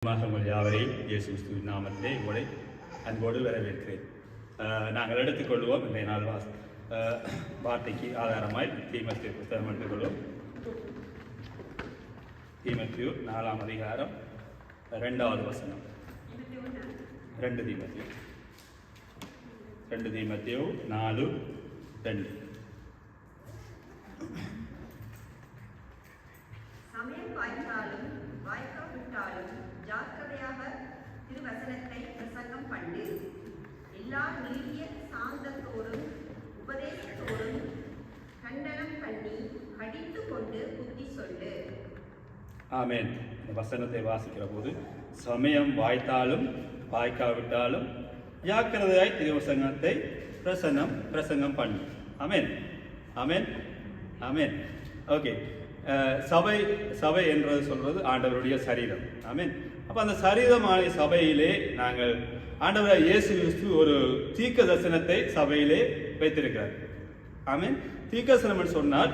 உங்கள் யாவரையும் இயேசு கிறிஸ்துவின் நாமத்திலே உங்களை அன்போடு வரவேற்கிறேன். நாங்கள் எடுத்துக்கொள்வோம் இன்றைய நாள் வார்த்தைக்கு ஆதாரமாய் தீமோத்தேயு புத்தகம் எடுத்துக்கொள்வோம். தீமோத்தேயு 4ஆம் அதிகாரம் 2வது வசனம். 2 தீமோத்தேயு 4:2. சமயம் வாய்த்தாலும் வாய்க்காவிட்டாலும் ஜாக்கிரதையாக திருவசனத்தை பிரசங்கம் பண்ணு. எல்லா நீடிய சாந்தத்தோடும் உபதேசத்தோடும் கண்டனம் பண்ணி கடித்து கொண்டு புத்தி சொல்லு. ஆமென். இந்த வசனத்தை வாசிக்கிற போது சமயம் வாய்த்தாலும் வாய்க்காவிட்டாலும் ஜாக்கிரதையாய் திருவசனத்தை பிரசங்கம் பண்ணு. ஆமென் ஆமென் ஆமென். ஓகே, சபை என்றது சொல்றது ஆண்டவருடைய சரீரம். ஆமென். அப்ப அந்த சரீரமான சபையிலே நாங்கள் ஆண்டவராகிய இயேசு கிறிஸ்து ஒரு தீர்க்க தரிசனத்தை சபையிலே வைத்திருக்கிறார். ஆமென். தீர்க்க தரிசனம் சொன்னால்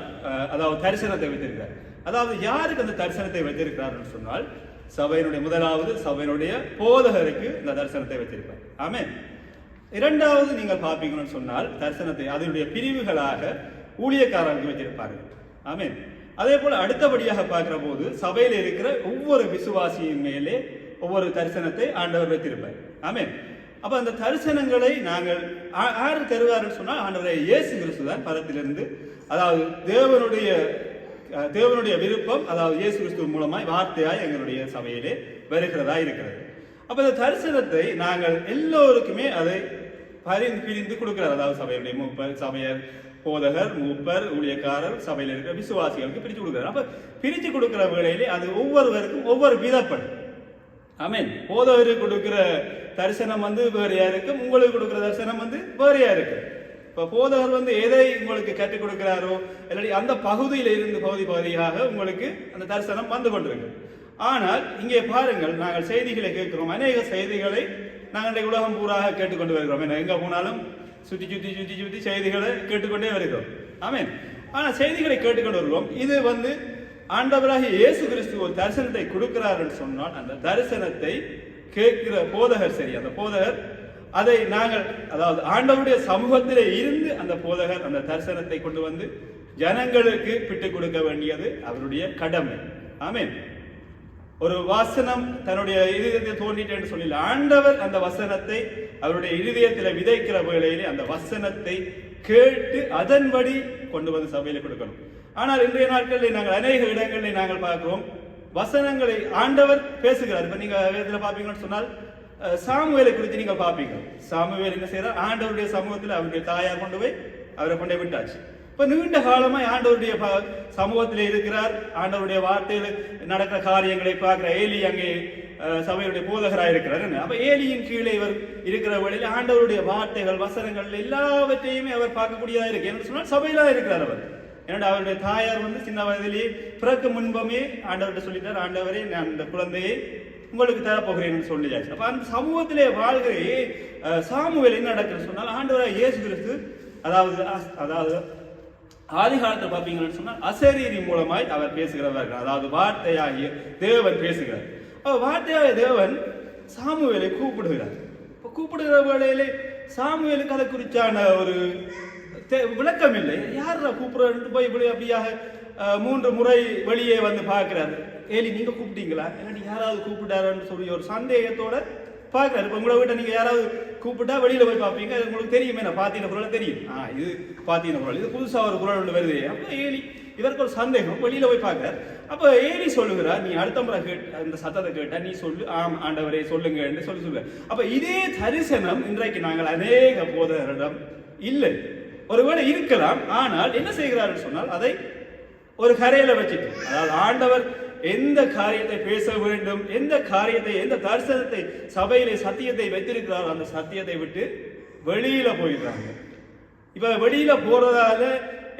அதாவது தரிசனத்தை வைத்திருக்கிறார். அதாவது யாருக்கு அந்த தரிசனத்தை வைத்திருக்கிறார் சொன்னால் முதலாவது சபையினுடைய போதகருக்கு இந்த தரிசனத்தை வைத்திருக்கிறார். ஆமென். இரண்டாவது நீங்கள் பார்ப்பீங்கன்னு சொன்னால் தரிசனத்தை அதனுடைய பிரிவுகளாக ஊழியக்காரர்களுக்கு வைத்திருப்பார்கள். ஆமென். அதே போல அடுத்தபடியாக பார்க்கிற போது சபையில் இருக்கிற ஒவ்வொரு விசுவாசியின் மேலே ஒவ்வொரு தரிசனத்தை ஆண்டவர் வைத்திருப்பார். ஆமென். அப்ப அந்த தரிசனங்களை நாங்கள் யாரு தருவார்கள் சொன்னால் ஆண்டவரை இயேசு கிறிஸ்து தான் பரத்திலிருந்து, அதாவது தேவனுடைய விருப்பம், அதாவது இயேசு கிறிஸ்து மூலமாய் வார்த்தையாய் எங்களுடைய சபையிலே வருகிறதா இருக்கிறது. அப்ப இந்த தரிசனத்தை நாங்கள் எல்லோருக்குமே அதை பிரிந்து கொடுக்கிறார். அதாவது சபையுடைய மூப்பர், சபையர், போதகர், மூப்பர், ஊழியக்காரர், சபையில் இருக்கிற விசுவாசிகளுக்கு பிரித்து கொடுக்கிறார். அப்ப பிரித்து கொடுக்கிற வேளையிலே அது ஒவ்வொருவருக்கும் ஒவ்வொரு விதப்படும். ஆமென். போதகருக்கு கொடுக்கிற தரிசனம் வேறையா இருக்கும், உங்களுக்கு கொடுக்கிற தரிசனம் வேறையா இருக்கு. இப்ப போதகர் எதை உங்களுக்கு கற்றுக் கொடுக்கிறாரோ இல்லாட்டி அந்த பகுதியில இருந்து பகுதியாக உங்களுக்கு அந்த தரிசனம் வந்து கொண்டிருக்கு. ஆனால் இங்கே பாருங்கள், நாங்கள் செய்திகளை கேட்கிறோம், அநேக செய்திகளை நாங்கள் உலகம் பூராக கேட்டுக்கொண்டு வருகிறோம். எங்க போனாலும் சுத்தி செய்திகளை கேட்டுக்கொண்டே வருகிறோம். ஆமென். ஆனா செய்திகளை கேட்டுக்கொண்டு வருகிறோம். இது ஆண்டவராகிய இயேசு கிறிஸ்து ஒரு தரிசனத்தை கொடுக்கிறார் என்று சொன்னால் அந்த தரிசனத்தை கேட்கிற போதகர் சரி, அந்த போதகர் அதை நாங்கள், அதாவது ஆண்டவருடைய சமூகத்திலே இருந்து அந்த போதகர் அந்த தரிசனத்தை கொண்டு ஜனங்களுக்கு பிட்டு கொடுக்க வேண்டியது அவருடைய கடமை. ஆமென். ஒரு வசனம் தன்னுடைய இருதயத்தில் தோன்றிட்டு என்று சொல்லல, ஆண்டவர் அந்த வசனத்தை அவருடைய இருதயத்தில் விதைக்கிற வேளையிலே அந்த வசனத்தை கேட்டு அதன்படி கொண்டு சபையில கொடுக்கணும். ஆனால் இன்றைய நாட்களில் நாங்கள் அநேக இடங்களில் நாங்கள் பார்க்கிறோம், வசனங்களை ஆண்டவர் பேசுகிறார். இப்ப நீங்க வேதத்துல பாப்பீங்கன்னு சொன்னால் சாமுவேலை குறித்து நீங்கள் பார்ப்பீங்க. சாமுவேல் என்ன செய்யறார்? ஆண்டவருடைய சமூகத்தில் அவருடைய தாயார் அவரை கொண்டு விட்டாச்சு. இப்ப நீண்ட காலமாய் ஆண்டவருடைய சமூகத்தில் இருக்கிறார். ஆண்டவருடைய வார்த்தையில் நடக்கிற காரியங்களை பார்க்கிற ஏலி அங்கே சபையுடைய போதகராக இருக்கிறார். அப்ப ஏலியின் கீழே இவர் இருக்கிற வழியில் ஆண்டவருடைய வார்த்தைகள், வசனங்கள் எல்லாவற்றையுமே அவர் பார்க்கக்கூடியதா இருக்கு. என்று சொன்னால் சபையில இருக்கிறார் அவர். ஏன்னா அவருடைய தாயார் சின்ன வயதிலேயே பிறகு முன்பமே ஆண்டவர்கிட்ட சொல்லிட்டார், ஆண்டவரே நான் இந்த குழந்தையை உங்களுக்கு தரப்போகிறேன் சொல்லியாச்சு. அப்ப அந்த சமூகத்திலே வாழ்கிற சாமுவேல் என்ன நடக்குன்னு சொன்னால் ஆண்டவராகிய இயேசு கிறிஸ்து, அதாவது ஆதி காலத்தில் பார்ப்பீங்கன்னு சொன்னால் அசரீரி மூலமாய் அவர் பேசுகிறவர், அதாவது வார்த்தையாகிய தேவன் பேசுகிறார். வார்த்தையாகிய தேவன் சாமுவேலை கூப்பிடுகிறார். இப்போ கூப்பிடுகிற வேளையிலே சாமுவேலுக்கு அதை குறித்தான ஒரு விளக்கம் இல்லை. யாரா கூப்பிடுறது போய் இப்படி அப்படியாக 3 முறை வெளியே பார்க்கிறார். ஏலி நீங்க கூப்பிட்டீங்களா, இல்லாட்டி யாராவது கூப்பிட்டாருன்னு சொல்லி ஒரு சந்தேகத்தோட பார்க்கிறாரு. இப்போ உங்களை வீட்டை நீங்க யாராவது கூப்பிட்டா வெளியில போய் பார்ப்பீங்க, உங்களுக்கு தெரியுமே, நான் பாத்தீன குரல் தெரியும், இது பாத்தீன குரல், இது புதுசா ஒரு குரல் ஒன்று வருது. அப்ப ஏலி இவருக்கு ஒரு சந்தேகம், வெளியில போய் பார்க்கிறார். அப்ப ஏலி சொல்லுகிறார், நீ அடுத்த முறை இந்த சத்தத்தை கேட்டா நீ சொல்லு, ஆம் ஆண்டவரே சொல்லுங்க என்று சொல்லுங்க. அப்ப இதே தரிசனம் இன்றைக்கு நாங்கள் அநேக போதகரிடம் இல்லை. ஒருவேளை இருக்கலாம், ஆனால் என்ன செய்கிறார் சொன்னால் அதை ஒரு கரையில வச்சுட்டு, அதாவது ஆண்டவர் எந்த காரியத்தை பேச வேண்டும், எந்த காரியத்தை, எந்த தரிசனத்தை சபையிலே சத்தியத்தை வைத்திருக்கிறாரோ அந்த சத்தியத்தை விட்டு வெளியில போயிடுறாங்க. இப்ப வெளியில போறதால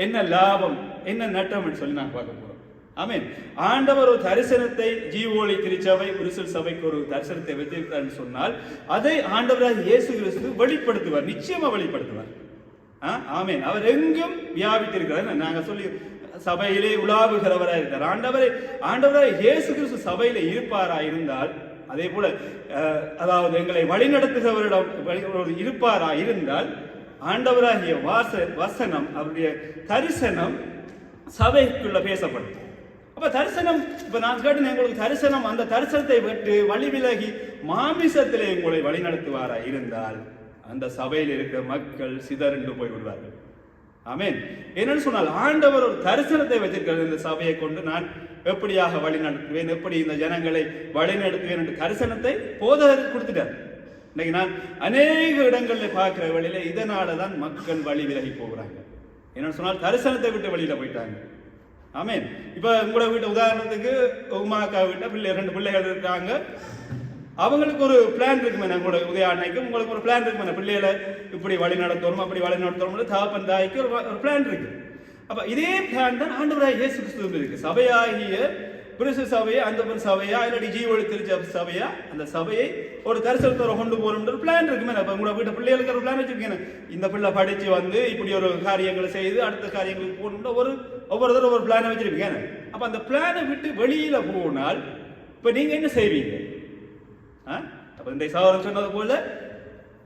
என்ன லாபம், என்ன நட்டம் சொல்லி நான் பார்க்க போறோம். ஆமென். ஆண்டவர் ஒரு தரிசனத்தை ஜீவோலி திருச்சபை புரிசல் சபைக்கு ஒரு தரிசனத்தை வைத்திருக்கிறார் சொன்னால் அதை ஆண்டவராகிய இயேசு கிறிஸ்து வெளிப்படுத்துவார், நிச்சயமா வெளிப்படுத்துவார். ஆமென். அவர் எங்கும் வியாபித்திருக்கிறார். நாங்க சொல்லி சபையிலே உலாவுகிறவராக இருக்கிறார். ஆண்டவராய் இயேசு கிறிஸ்து சபையில இருப்பாரா இருந்தால் அதே போல அதாவது எங்களை வழிநடத்துகிறவரிடம் இருப்பாரா இருந்தால் ஆண்டவராகிய வசனம் அவருடைய தரிசனம் சபைக்குள்ள பேசப்படும். அப்ப தரிசனம், இப்ப நான் கேட்டேன் உங்களுக்கு தரிசனம், அந்த தரிசனத்தை விட்டு வழி விலகி மாமிசத்திலே உங்களை வழிநடத்துவாரா இருந்தால் அந்த சபையில் இருக்கிற மக்கள் சிதறண்டு போய் விடுவார்கள். ஆமென். என்னன்னு சொன்னால் ஆண்டவர் ஒரு தரிசனத்தை வச்சிருக்கிறது. இந்த சபையை கொண்டு நான் எப்படியாக வழி நடத்துவேன், எப்படி இந்த ஜனங்களை வழி நடத்துவேன் என்று தரிசனத்தை போதகருக்கு கொடுத்துட்டார். இன்னைக்கு நான் அநேக இடங்களில் பார்க்கிற வழியில இதனாலதான் மக்கள் வழி விலகி போகிறாங்க. என்னன்னு சொன்னால் தரிசனத்தை விட்டு வெளியில போயிட்டாங்க. ஆமென். இப்ப உங்களோட வீட்டு உதாரணத்துக்கு உமாக்கா வீட்டை 2 பிள்ளைகள் இருக்காங்க. அவங்களுக்கு ஒரு பிளான் இருக்குமே, உங்களோட உதய அன்னைக்கு உங்களுக்கு ஒரு பிளான் இருக்குமே, பிள்ளைகளை இப்படி வழி நடத்தணும் அப்படி வழி நடத்தணும், தகப்பன் தாய்க்கு ஒரு பிளான் இருக்கு. அப்ப இதே பிளான் தான் ஆண்டவராகிய இயேசு கிறிஸ்துவுக்கு இருக்கு. சபையாகிய புருஷ சபையா, அந்த சபையா, இல்லாட்டி ஜீவொளி திருச்ச சபையா, அந்த சபையை ஒரு தரிசனத்தோட கொண்டு போறோம்ன்ற ஒரு பிளான் இருக்குமே. இப்ப உங்களோட வீட்டு பிள்ளைகளுக்கு ஒரு பிளான் வச்சிருக்கேன், இந்த பிள்ளை படிச்சு வந்து இப்படி ஒரு காரியங்களை செய்து அடுத்த காரியங்களுக்கு போகணும்ன்ற ஒவ்வொருத்தரும் ஒரு பிளானை வச்சிருப்பீங்க. அப்ப அந்த பிளானை விட்டு வெளியில போனால் இப்ப நீங்க என்ன செய்வீங்க? அப்ப இந்த சகோதரன் சொன்னது போல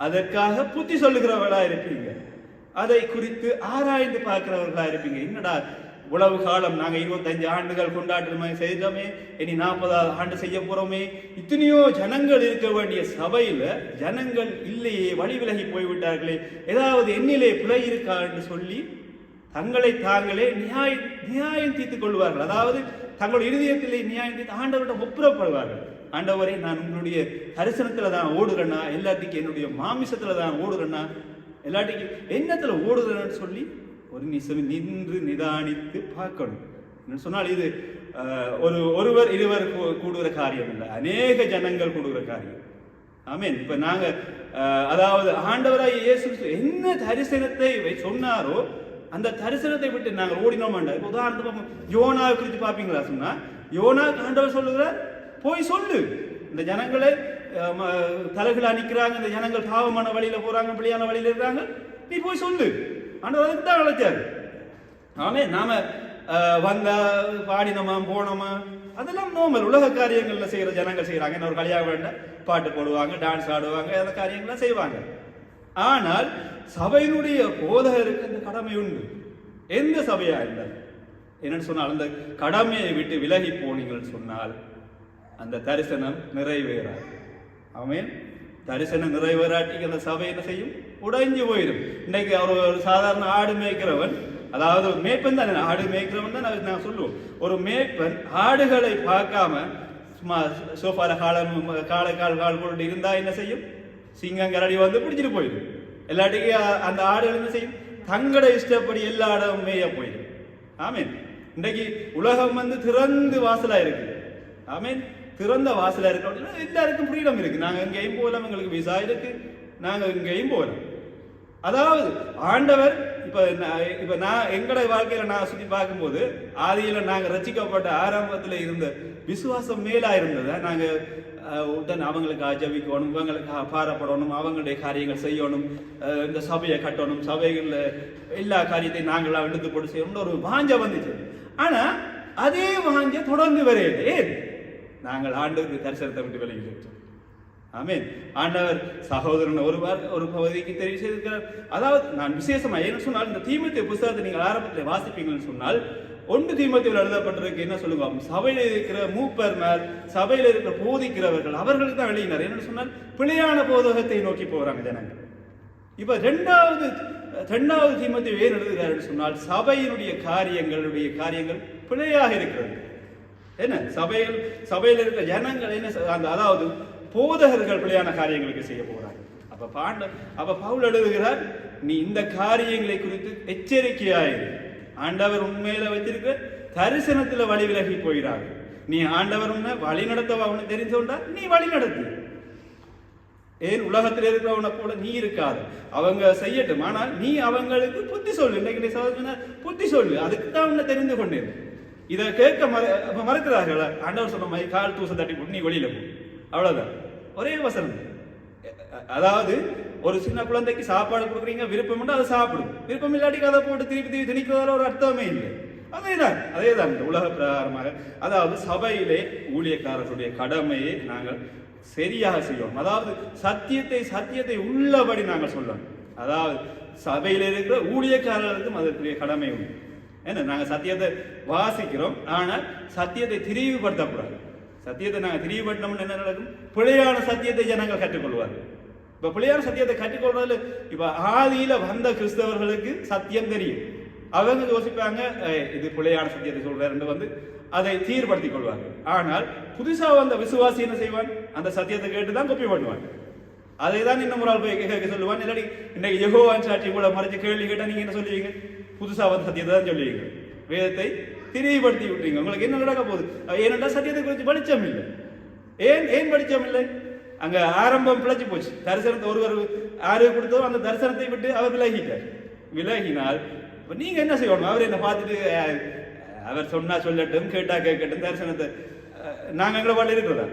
அதற்காக புத்தி சொல்லுகிறவர்களா இருப்பீங்க, அதை குறித்து ஆராய்ந்து பார்க்கிறவர்களா இருப்பீங்க. என்னடா உழவு காலம், நாங்க 25 ஆண்டுகள் கொண்டாடுறோமே, செய்தோமே, இனி 40வது ஆண்டு செய்ய போறோமே, இத்தனையோ ஜனங்கள் இருக்க வேண்டிய சபையில ஜனங்கள் இல்லையே, வழி விலகி போய்விட்டார்களே, ஏதாவது எண்ணிலே பிழை இருக்கா என்று சொல்லி தங்களை தாங்களே நியாயம் தீர்த்துக் கொள்வார்கள். அதாவது தங்களுடைய இருதயத்திலே நியாயம் தீர்த்து ஆண்டவரிடம் ஒப்புரப்படுவார்கள். ஆண்டவரே, நான் உங்களுடைய தரிசனத்துல தான் ஓடுறேன்னா, எல்லாத்துக்கும் என்னுடைய மாமிசத்துல தான் ஓடுறேன்னா, எல்லாத்துக்கும் என்னத்துல ஓடுறேன்னு சொல்லி ஒரு நிமிஷம் நின்று நிதானித்து பார்க்கணும். என்ன சொன்னால் இது ஒருவர் இருவர் கூடுகிற காரியம் இல்லை, அநேக ஜனங்கள் கூடுகிற காரியம். ஆமென். இப்ப நாங்க அதாவது ஆண்டவராய் இயேசு என்ன தரிசனத்தை சொன்னாரோ அந்த தரிசனத்தை விட்டு நாங்கள் ஓடினோம். உதாரணத்துக்கு யோனாவை குறித்து பார்ப்பீங்களா? சொன்னா யோனா ஆண்டவர் சொல்லுகிறார், போய் சொல்லு, இந்த ஜனங்களை தலைகள் அணிக்கிறாங்க, இந்த ஜனங்கள் பாவமான வழியில போறாங்க, பிள்ளையான வழியில இருக்கிறாங்க, நீ போய் சொல்லு. ஆண்டவர் அதுக்கு தான் அழைச்சாரு. ஆமே, நாம வந்தா பாடினோமா போனோமா அதெல்லாம் நோமல் உலக காரியங்கள்ல செய்யற ஜனங்கள் செய்யறாங்க. என்ன ஒரு கல்யாணம் வேண்டாம், பாட்டு போடுவாங்க, டான்ஸ் ஆடுவாங்க, அந்த காரியங்கள்லாம் செய்வாங்க. ஆனால் சபையினுடைய போதகருக்கு அந்த கடமை உண்டு. எந்த சபையா இருந்தால் என்னன்னு சொன்னால் அந்த கடமையை விட்டு விலகி போனீங்கன்னு சொன்னால் அந்த தரிசனம் நிறைவேறாது. ஆமென். தரிசனம் நிறைவேறாட்டி அந்த சபை என்ன செய்யும்? உடைஞ்சு போயிடும். இன்னைக்கு அவர் ஒரு சாதாரண ஆடு மேய்க்கிறவன், அதாவது மேய்ப்பன் தான், ஆடு மேய்க்கிறவன் தான் நான் சொல்லுவோம். ஒரு மேய்ப்பன் ஆடுகளை பார்க்காம சும்மா சோஃபால கால் போட்டு இருந்தா என்ன செய்யும்? சிங்கம் கரடி வந்து பிடிச்சிட்டு போயிடும். எல்லாத்துக்கும் அந்த ஆடுகள் என்ன செய்யும்? தங்கட இஷ்டப்படி எல்லா இடமும் மேய போயிடும். ஆமீன். இன்றைக்கு உலகம் வந்து திறந்து வாசலா இருக்கு. ஆமீன். திறந்த வாசலா இருக்கு, எல்லாருக்கும் ஃப்ரீடம் இருக்கு. நாங்க எங்கேயும் போகலாம், எங்களுக்கு விசா இருக்கு, நாங்க எங்கேயும் போகலாம். அதாவது ஆண்டவர் இப்ப நான் எங்கட வாழ்க்கையில நான் சுத்தி பார்க்கும்போது ஆதியில நாங்க ரசிக்கப்பட்ட ஆரம்பத்துல இருந்த விசுவாசம் மேலா இருந்தத நாங்க உடனே அவங்களுக்கு ஜபிக்கணும், இவங்களுக்கு பாரப்படணும், அவங்களுடைய காரியங்கள் செய்யணும், இந்த சபையை கட்டணும், சபைகள்ல எல்லா காரியத்தையும் நாங்களாம் எடுத்து போட்டு செய்யணும்னு ஒரு வாஞ்ச வந்துச்சு. ஆனா அதே வாஞ்ச தொடர்ந்து வரையிலே நாங்கள் ஆண்டவருக்கு தரிசனத்தை விட்டு விலகிட்டோம். ஆமென். ஆண்டவர் சகோதரன் ஒரு பகுதிக்கு தெரிவு செய்திருக்கிறார். அதாவது நான் விசேஷமா என்ன சொன்னால், இந்த தீமோத்தேயு புத்தகத்தை நீங்கள் ஆரம்பத்தில் வாசிப்பீங்கன்னு சொன்னால் 1 தீமோத்தேயுவில் எழுதப்பட்டிருக்கு. என்ன சொல்லுவாங்க? சபையில் இருக்கிற மூப்பர்மார், சபையில் இருக்கிற போதிக்கிறவர்கள், அவர்களுக்கு தான் எழுதினார். என்ன சொன்னால் பிழையான போதகத்தை நோக்கி போறாங்க ஜனங்கள். இப்ப 2வது தீமோத்தேயு ஏன் எழுதுகிறார் சொன்னால், சபையினுடைய காரியங்கள் பிழையாக இருக்கிறது. என்ன சபையில் இருக்கிற ஜனங்கள் என்ன, அதாவது போதகர்கள் பிழையான காரியங்களுக்கு செய்ய போறாங்க. அப்ப பவுல் எழுதுகிறார், நீ இந்த காரியங்களை குறித்து எச்சரிக்கையாயிரு. ஆண்டவர் உண்மையில வச்சிருக்க தரிசனத்துல வழி விலகி போயிறாங்க. நீ ஆண்டவர் உன்னை வழி நடத்தவா உனக்கு தெரிஞ்சோண்டா நீ வழி நடத்து. ஏன் உலகத்தில் இருக்கிறவனை போல நீ இருக்காது, அவங்க செய்யட்டும், ஆனால் நீ அவங்களுக்கு புத்தி சொல்லு. இன்னைக்கு நீ புத்தி சொல்லு, அதுக்கு தான் உன்னை தெரிந்து கொண்டேன். இதை கேட்க மறக்கிறார்கள். ஆண்டவர் சொன்ன மாதிரி கால் தூசை தட்டி போட்டு நீ வெளியில போ, அவ்வளவுதான். ஒரே வசனம். அதாவது ஒரு சின்ன குழந்தைக்கு சாப்பாடு கொடுக்குறீங்க, விருப்பம் உண்டு அதை சாப்பிடும், விருப்பம் இல்லாட்டி அதை போட்டு திருப்பி திணிக்கிறதால ஒரு அர்த்தமே இல்லை. அதேதான் இந்த உலக பிரகாரமாக, அதாவது சபையிலே ஊழியக்காரர்களுடைய கடமையை நாங்கள் சரியாக செய்யணும். அதாவது சத்தியத்தை உள்ளபடி நாங்கள் சொல்லணும். அதாவது சபையில் இருக்கிற ஊழியக்காரர்களுக்கும் அதற்குரிய கடமை உண்டு. ஏன்னா நாங்கள் சத்தியத்தை வாசிக்கிறோம், ஆனால் சத்தியத்தை திரிவுபடுத்தக்கூடாது. சத்தியத்தை நாங்கள் திரிவுபடுத்தோம்னு என்ன நடக்கும்? பிழையான சத்தியத்தை ஜனங்கள் கற்றுக்கொள்வார்கள். இப்போ பிழையான சத்தியத்தை கற்றுக்கொள்றதுல இப்போ ஆதியில வந்த கிறிஸ்தவர்களுக்கு சத்தியம் தெரியும். அவங்க யோசிப்பாங்க, இது பிழையான சத்தியத்தை சொல்றாரு அதை தீர்படுத்திக் கொள்வார்கள். ஆனால் புதுசா வந்த விசுவாசி என்ன செய்வான்? அந்த சத்தியத்தை கேட்டு தான் கொப்பி பண்ணுவான். அதை தான் இன்னும் ஒரு ஆள் போய் கேட்க சொல்லுவான். இல்லாட்டி இன்னைக்கு யெகோவாவின் சாட்சி கூட மறைச்சு கேள்வி கேட்டா நீங்க என்ன சொல்லுவீங்க? புதுசா வந்த சத்தியத்தை தான் சொல்லுவீங்க. வேதத்தை திரிவுபடுத்தி விட்டுறீங்க. உங்களுக்கு என்ன நடக்க போகுது? ஏனென்றால் சத்தியத்தை குறித்து வெளிச்சம் இல்லை. ஏன் வெளிச்சம் இல்லை? அங்க ஆரம்பம் பிழைச்சு போச்சு. தரிசனத்தை ஒருவர் ஆறு கொடுத்தோ அந்த தரிசனத்தை விட்டு அவர் விலகினால் நீங்க என்ன செய்யணும்? அவர் என்ன பார்த்துட்டு அவர் சொன்னா சொல்லட்டும், கேட்டா கேட்கட்டும், தரிசனத்தை நாங்க எங்களை பாட்டு இருக்கிறதா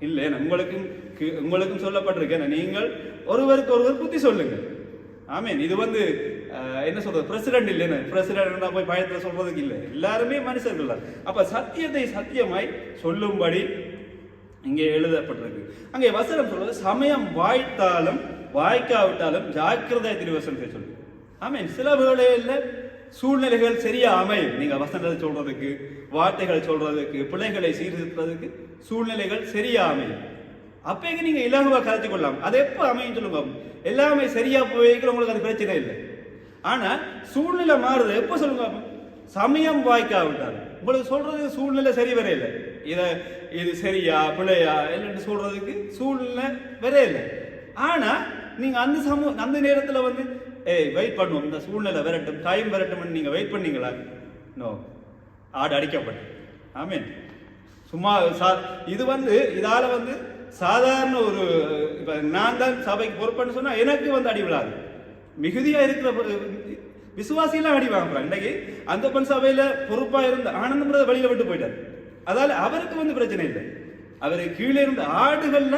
இல்லை? உங்களுக்கும் சொல்லப்பட்டிருக்கேன், நீங்கள் ஒருவருக்கு ஒருவர் புத்தி சொல்லுங்க. ஆமீன். இது என்ன சொல்றது, பிரசிடென்ட் இல்லைன்னு பிரசிடென்ட் போய் பயத்துல சொல்றதுக்கு இல்லை, எல்லாருமே மனுஷர்கள் தான். அப்ப சத்தியத்தை சத்தியமாய் சொல்லும்படி இங்கே எழுதப்பட்டிருக்கு. அங்கே வசனம் சொல்வது சமயம் வாய்த்தாலும் வாய்க்காவிட்டாலும் ஜாக்கிரதை திருவசனத்தை சொல்லு. ஆமீன். சில வேளையில் சூழ்நிலைகள் சரியா அமையும். நீங்க வசனத்தை சொல்றதுக்கு, வார்த்தைகள் சொல்றதுக்கு, பிள்ளைகளை சீர்திருத்துறதுக்கு சூழ்நிலைகள் சரியா அமையும். அப்ப நீங்க இலகுவா கரைச்சு கொள்ளலாம். அது எப்ப அமையும் சொல்லுங்க? எல்லாமே சரியா போய்க்கிற உங்களுக்கு அது பிரச்சனை இல்லை. ஆனா சூழ்நிலை மாறுது எப்ப சொல்லுங்க? சமயம் வாய்க்காவிட்டால் உங்களுக்கு சொல்றதுக்கு சூழ்நிலை சரி வரையில, இது சரியா பிள்ளையா இல்லைன்னு சொல்றதுக்கு சூழ்நிலை வரையில. ஆனா நீங்க அந்த நேரத்துல வெயிட் பண்ணுவோம், இந்த சூழ்நிலை வரட்டும், டைம் வரட்டும், நீங்க வெயிட் பண்ணீங்களா? நோ, ஆடு அடிக்கப்பட்டு. ஆமீன். சும்மா இது இதால சாதாரண ஒரு இப்ப நான் தான் சபைக்கு பொறுப்புன்னு சொன்னா எனக்கு அடி விழாது. மிகுதியா இருக்கிற விசுவாசியெல்லாம் அடி வாங்குறாங்க. இன்னைக்கு அந்த பெண் சபையில பொறுப்பா இருந்த ஆனந்தம் வெளியில விட்டு போயிட்டார். அதால அவருக்கு பிரச்சனை இல்லை. அவரு கீழே இருந்த ஆடுகள்ல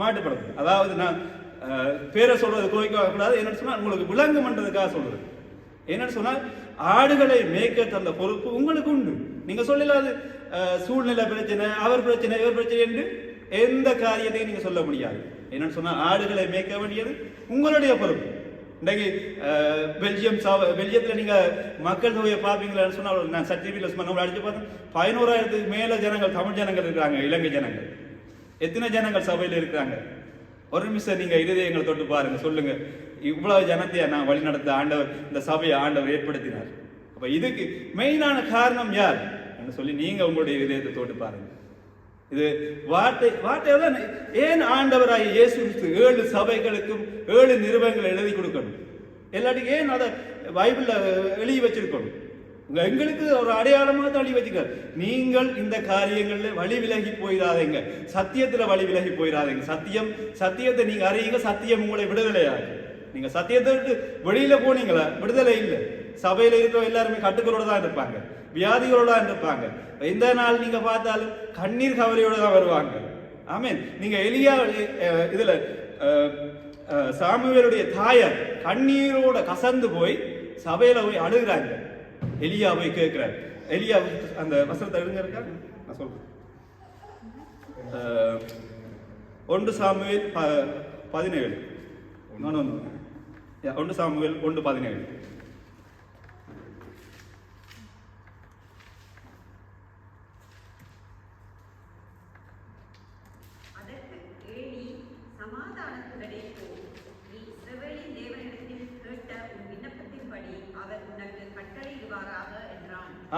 மாட்டுப்படுது. அதாவது நான் பேரை சொல்றது கோவிக்கூடாது. என்னன்னு சொன்னா உங்களுக்கு விலங்கு பண்றதுக்காக சொல்றது. என்னன்னு சொன்னா ஆடுகளை மேய்க்க தந்த பொறுப்பு உங்களுக்கு உண்டு. நீங்க சொல்லலாது சூழ்நிலை பிரச்சனை, அவர் பிரச்சனை, இவர் பிரச்சனை என்று எந்த காரியத்தையும் நீங்க சொல்ல முடியாது. என்னன்னு சொன்னா ஆடுகளை மேய்க்க வேண்டியது உங்களுடைய பொறுப்பு. இன்னைக்கு பெல்ஜியத்துல நீங்க மக்கள் தொகையை பார்ப்பீங்களான்னு சொன்னா நான் சர்டிபிகேட் அடிச்சு பார்த்தேன், 11,000க்கு மேல ஜனங்கள், தமிழ் ஜனங்கள் இருக்கிறாங்க, இலங்கை ஜனங்கள். எத்தனை ஜனங்கள் சபையில் இருக்கிறாங்க? ஒரு நிமிஷம் நீங்க இருதயங்களை தொட்டு பாருங்க, சொல்லுங்க. இவ்வளவு ஜனத்தையா நான் வழி நடத்த ஆண்டவர், இந்த சபையை ஆண்டவர் ஏற்படுத்தினார். அப்ப இதுக்கு மெயினான காரணம் யார் என்று சொல்லி நீங்க உங்களுடைய இதயத்தை தொட்டு பாருங்க. இது வார்த்தை ஏன் ஆண்டவராய் இயேசு கிறிஸ்து 7 சபைகளுக்கும் 7 நிருபங்களை எழுதி கொடுக்கணும்? எல்லாத்துக்கும் ஏன் அதை பைபிள்ல எழுதி வச்சிருக்கணும்? எங்களுக்கு ஒரு அடையாளமாக தள்ளி வச்சுக்க. நீங்கள் இந்த காரியங்கள்ல வழி விலகி போயிடாதீங்க, சத்தியத்துல வழி விலகி போயிடாதீங்க. சத்தியத்தை நீங்க அறியுங்க, சத்தியம் உங்களை விடுதலையாகும். நீங்க சத்தியத்தை விட்டு வெளியில போனீங்களா விடுதலை இல்லை. சபையில இருக்கிற எல்லாருமே கட்டுக்களோட தான் இருப்பாங்க, வியாதிகளோட தான் இருப்பாங்க. எந்த நாள் நீங்க பார்த்தாலும் கண்ணீர் கவலையோட தான் வருவாங்க. ஆமீன். நீங்க எலியா இதுல சாமுவேலுடைய தாயார் கண்ணீரோட கசந்து போய் சபையில போய் அழுகிறாங்க. எலியா போய் கேட்கிறார். எலியா அந்த வசனத்தை எழுங்க இருக்கா? நான் சொல்றேன். 1 சாமுவேல் 17. 1 சாமுவேல் 1:17.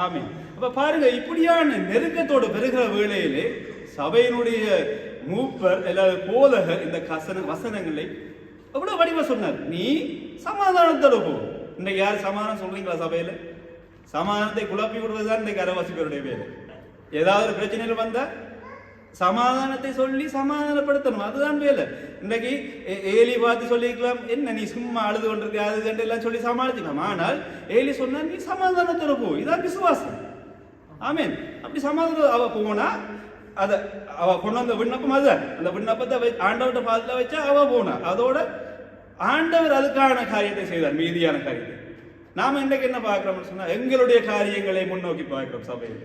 ஆமீன். அப்ப பாருங்க, இப்படியான நெருக்கத்தோடு பெருகிற வேளையிலே சபையினுடைய மூப்பர் எல்லாரும் போதகர் இந்த வசனங்களை எவ்வளவு வடிவ சொன்னார். நீ சமாதானத்தோட போ. இன்னைக்கு யார் சமாதானம் சொல்றீங்களா? சபையில சமாதானத்தை குழப்பி விடுவதுதான் இன்னைக்கு அரவாசிப்பருடைய வேலை. ஏதாவது பிரச்சனைகள் வந்தா சமாதானத்தை சொல்லி சமாதானப்படுத்தணும், அதுதான் வேலை. இன்னைக்கு ஏலி பார்த்து சொல்லிக்கலாம், என்ன நீ சும்மா அழுது கொண்டிருக்க அது எல்லாம் சொல்லி சமாளிச்சுக்கலாம். ஆனால் ஏலி சொன்னா நீ சமாதானத்தோட போ, இதான் விசுவாசம். ஆமீன். அப்படி சமாதானம் அவ போனா அவ கொண்டு வந்த விண்ணப்பம் அதுதான். அந்த விண்ணப்பத்தை ஆண்டவர்கிட்ட பாதத்துல வச்சா அவ போனா, அதோட ஆண்டவர் அதுக்கான காரியத்தை செய்தார், மீதியான காரியத்தை. நாம இன்றைக்கு என்ன பார்க்கிறோம்னு சொன்னா எங்களுடைய காரியங்களை முன்னோக்கி பார்க்கிறோம். சபையில்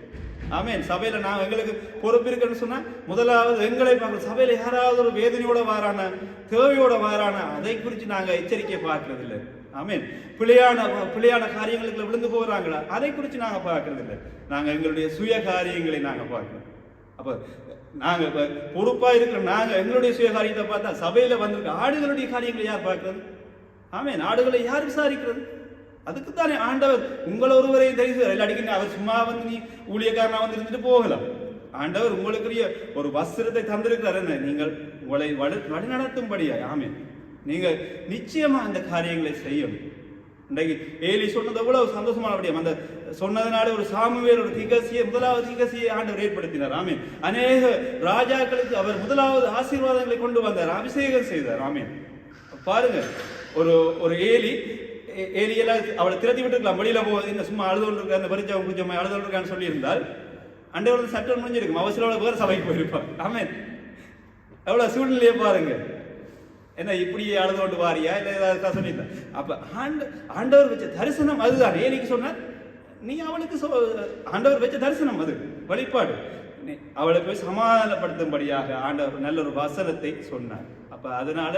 ஆமென். சபையில நான் எங்களுக்கு பொறுப்பு இருக்குன்னு சொன்னா முதலாவது எங்களை பார்க்கணும். சபையில யாராவது ஒரு வேதனையோட வாரான, தேவையோட வாரான, அதை குறித்து நாங்க எச்சரிக்கை பார்க்கறது இல்லை. ஆமென். பிழையான காரியங்களுக்கு விழுந்து போகிறாங்களா, அதை குறித்து நாங்க பார்க்கறது இல்லை. நாங்க எங்களுடைய சுய காரியங்களை நாங்க பார்க்கணும். அப்ப நாங்க பொறுப்பா இருக்கிற நாங்க எங்களுடைய சுய காரியத்தை பார்த்தா சபையில வந்திருக்க ஆடுகளுடைய காரியங்களை யார் பார்க்கிறது? ஆமென். ஆடுகளை யார் விசாரிக்கிறது? அதுக்குத்தானே ஆண்டவர் உங்களை ஒருவரையும் தெரிந்து அடிக்கணும். அவர் சும்மா வந்து நீ ஊழியக்காரனா வந்து இருந்துட்டு போகலாம். ஆண்டவர் உங்களுக்குரிய ஒரு வஸ்திரத்தை தந்திருக்கிறார். என்ன நீங்கள் உங்களை வழிநடத்தும்படியா. ஆமென். நீங்க நிச்சயமா அந்த காரியங்களை செய்யணும். இன்றைக்கு ஏலி சொன்னது எவ்வளவு சந்தோஷமான விடயம். அந்த சொன்னதுனால ஒரு சாமுவேல், ஒரு திகசியை, முதலாவது திகசியை ஆண்டவர் ஏற்படுத்தினார். ஆமென். அநேக ராஜாக்களுக்கு அவர் முதலாவது ஆசீர்வாதங்களை கொண்டு வந்தார், அபிஷேகம் செய்தார். ஆமென். பாருங்க, ஒரு ஏலியெல்லாம் அவளை திரட்டி விட்டுருக்கலாம். வெளியில போவது என்ன சும்மா அழுது கொண்டு இருக்க, அந்த பரிச்சவன் குடிச்சவன் அழுது கொண்டு இருக்கான்னு சொல்லியிருந்தால் அண்டவர் சட்டம் முடிஞ்சிருக்கும். அவசரம் வேறு சபைக்கு போயிருப்பார். ஆமென். எவ்வளவு சூழ்நிலையை பாருங்க. என்ன இப்படியே அழுது கொண்டு வாரியா இல்லை ஏதாவது சொல்லியிருந்தேன். அப்ப ஆண்டவர் வச்ச தரிசனம் அதுதான். ஏலிக்கு சொன்னார், நீ அவளுக்கு ஆண்டவர் வச்ச தரிசனம் அது வெளிப்பாடு. அவளை போய் சமாதானப்படுத்தும்படியாக ஆண்டவர் நல்ல ஒரு வசனத்தை சொன்னார். அப்ப அதனால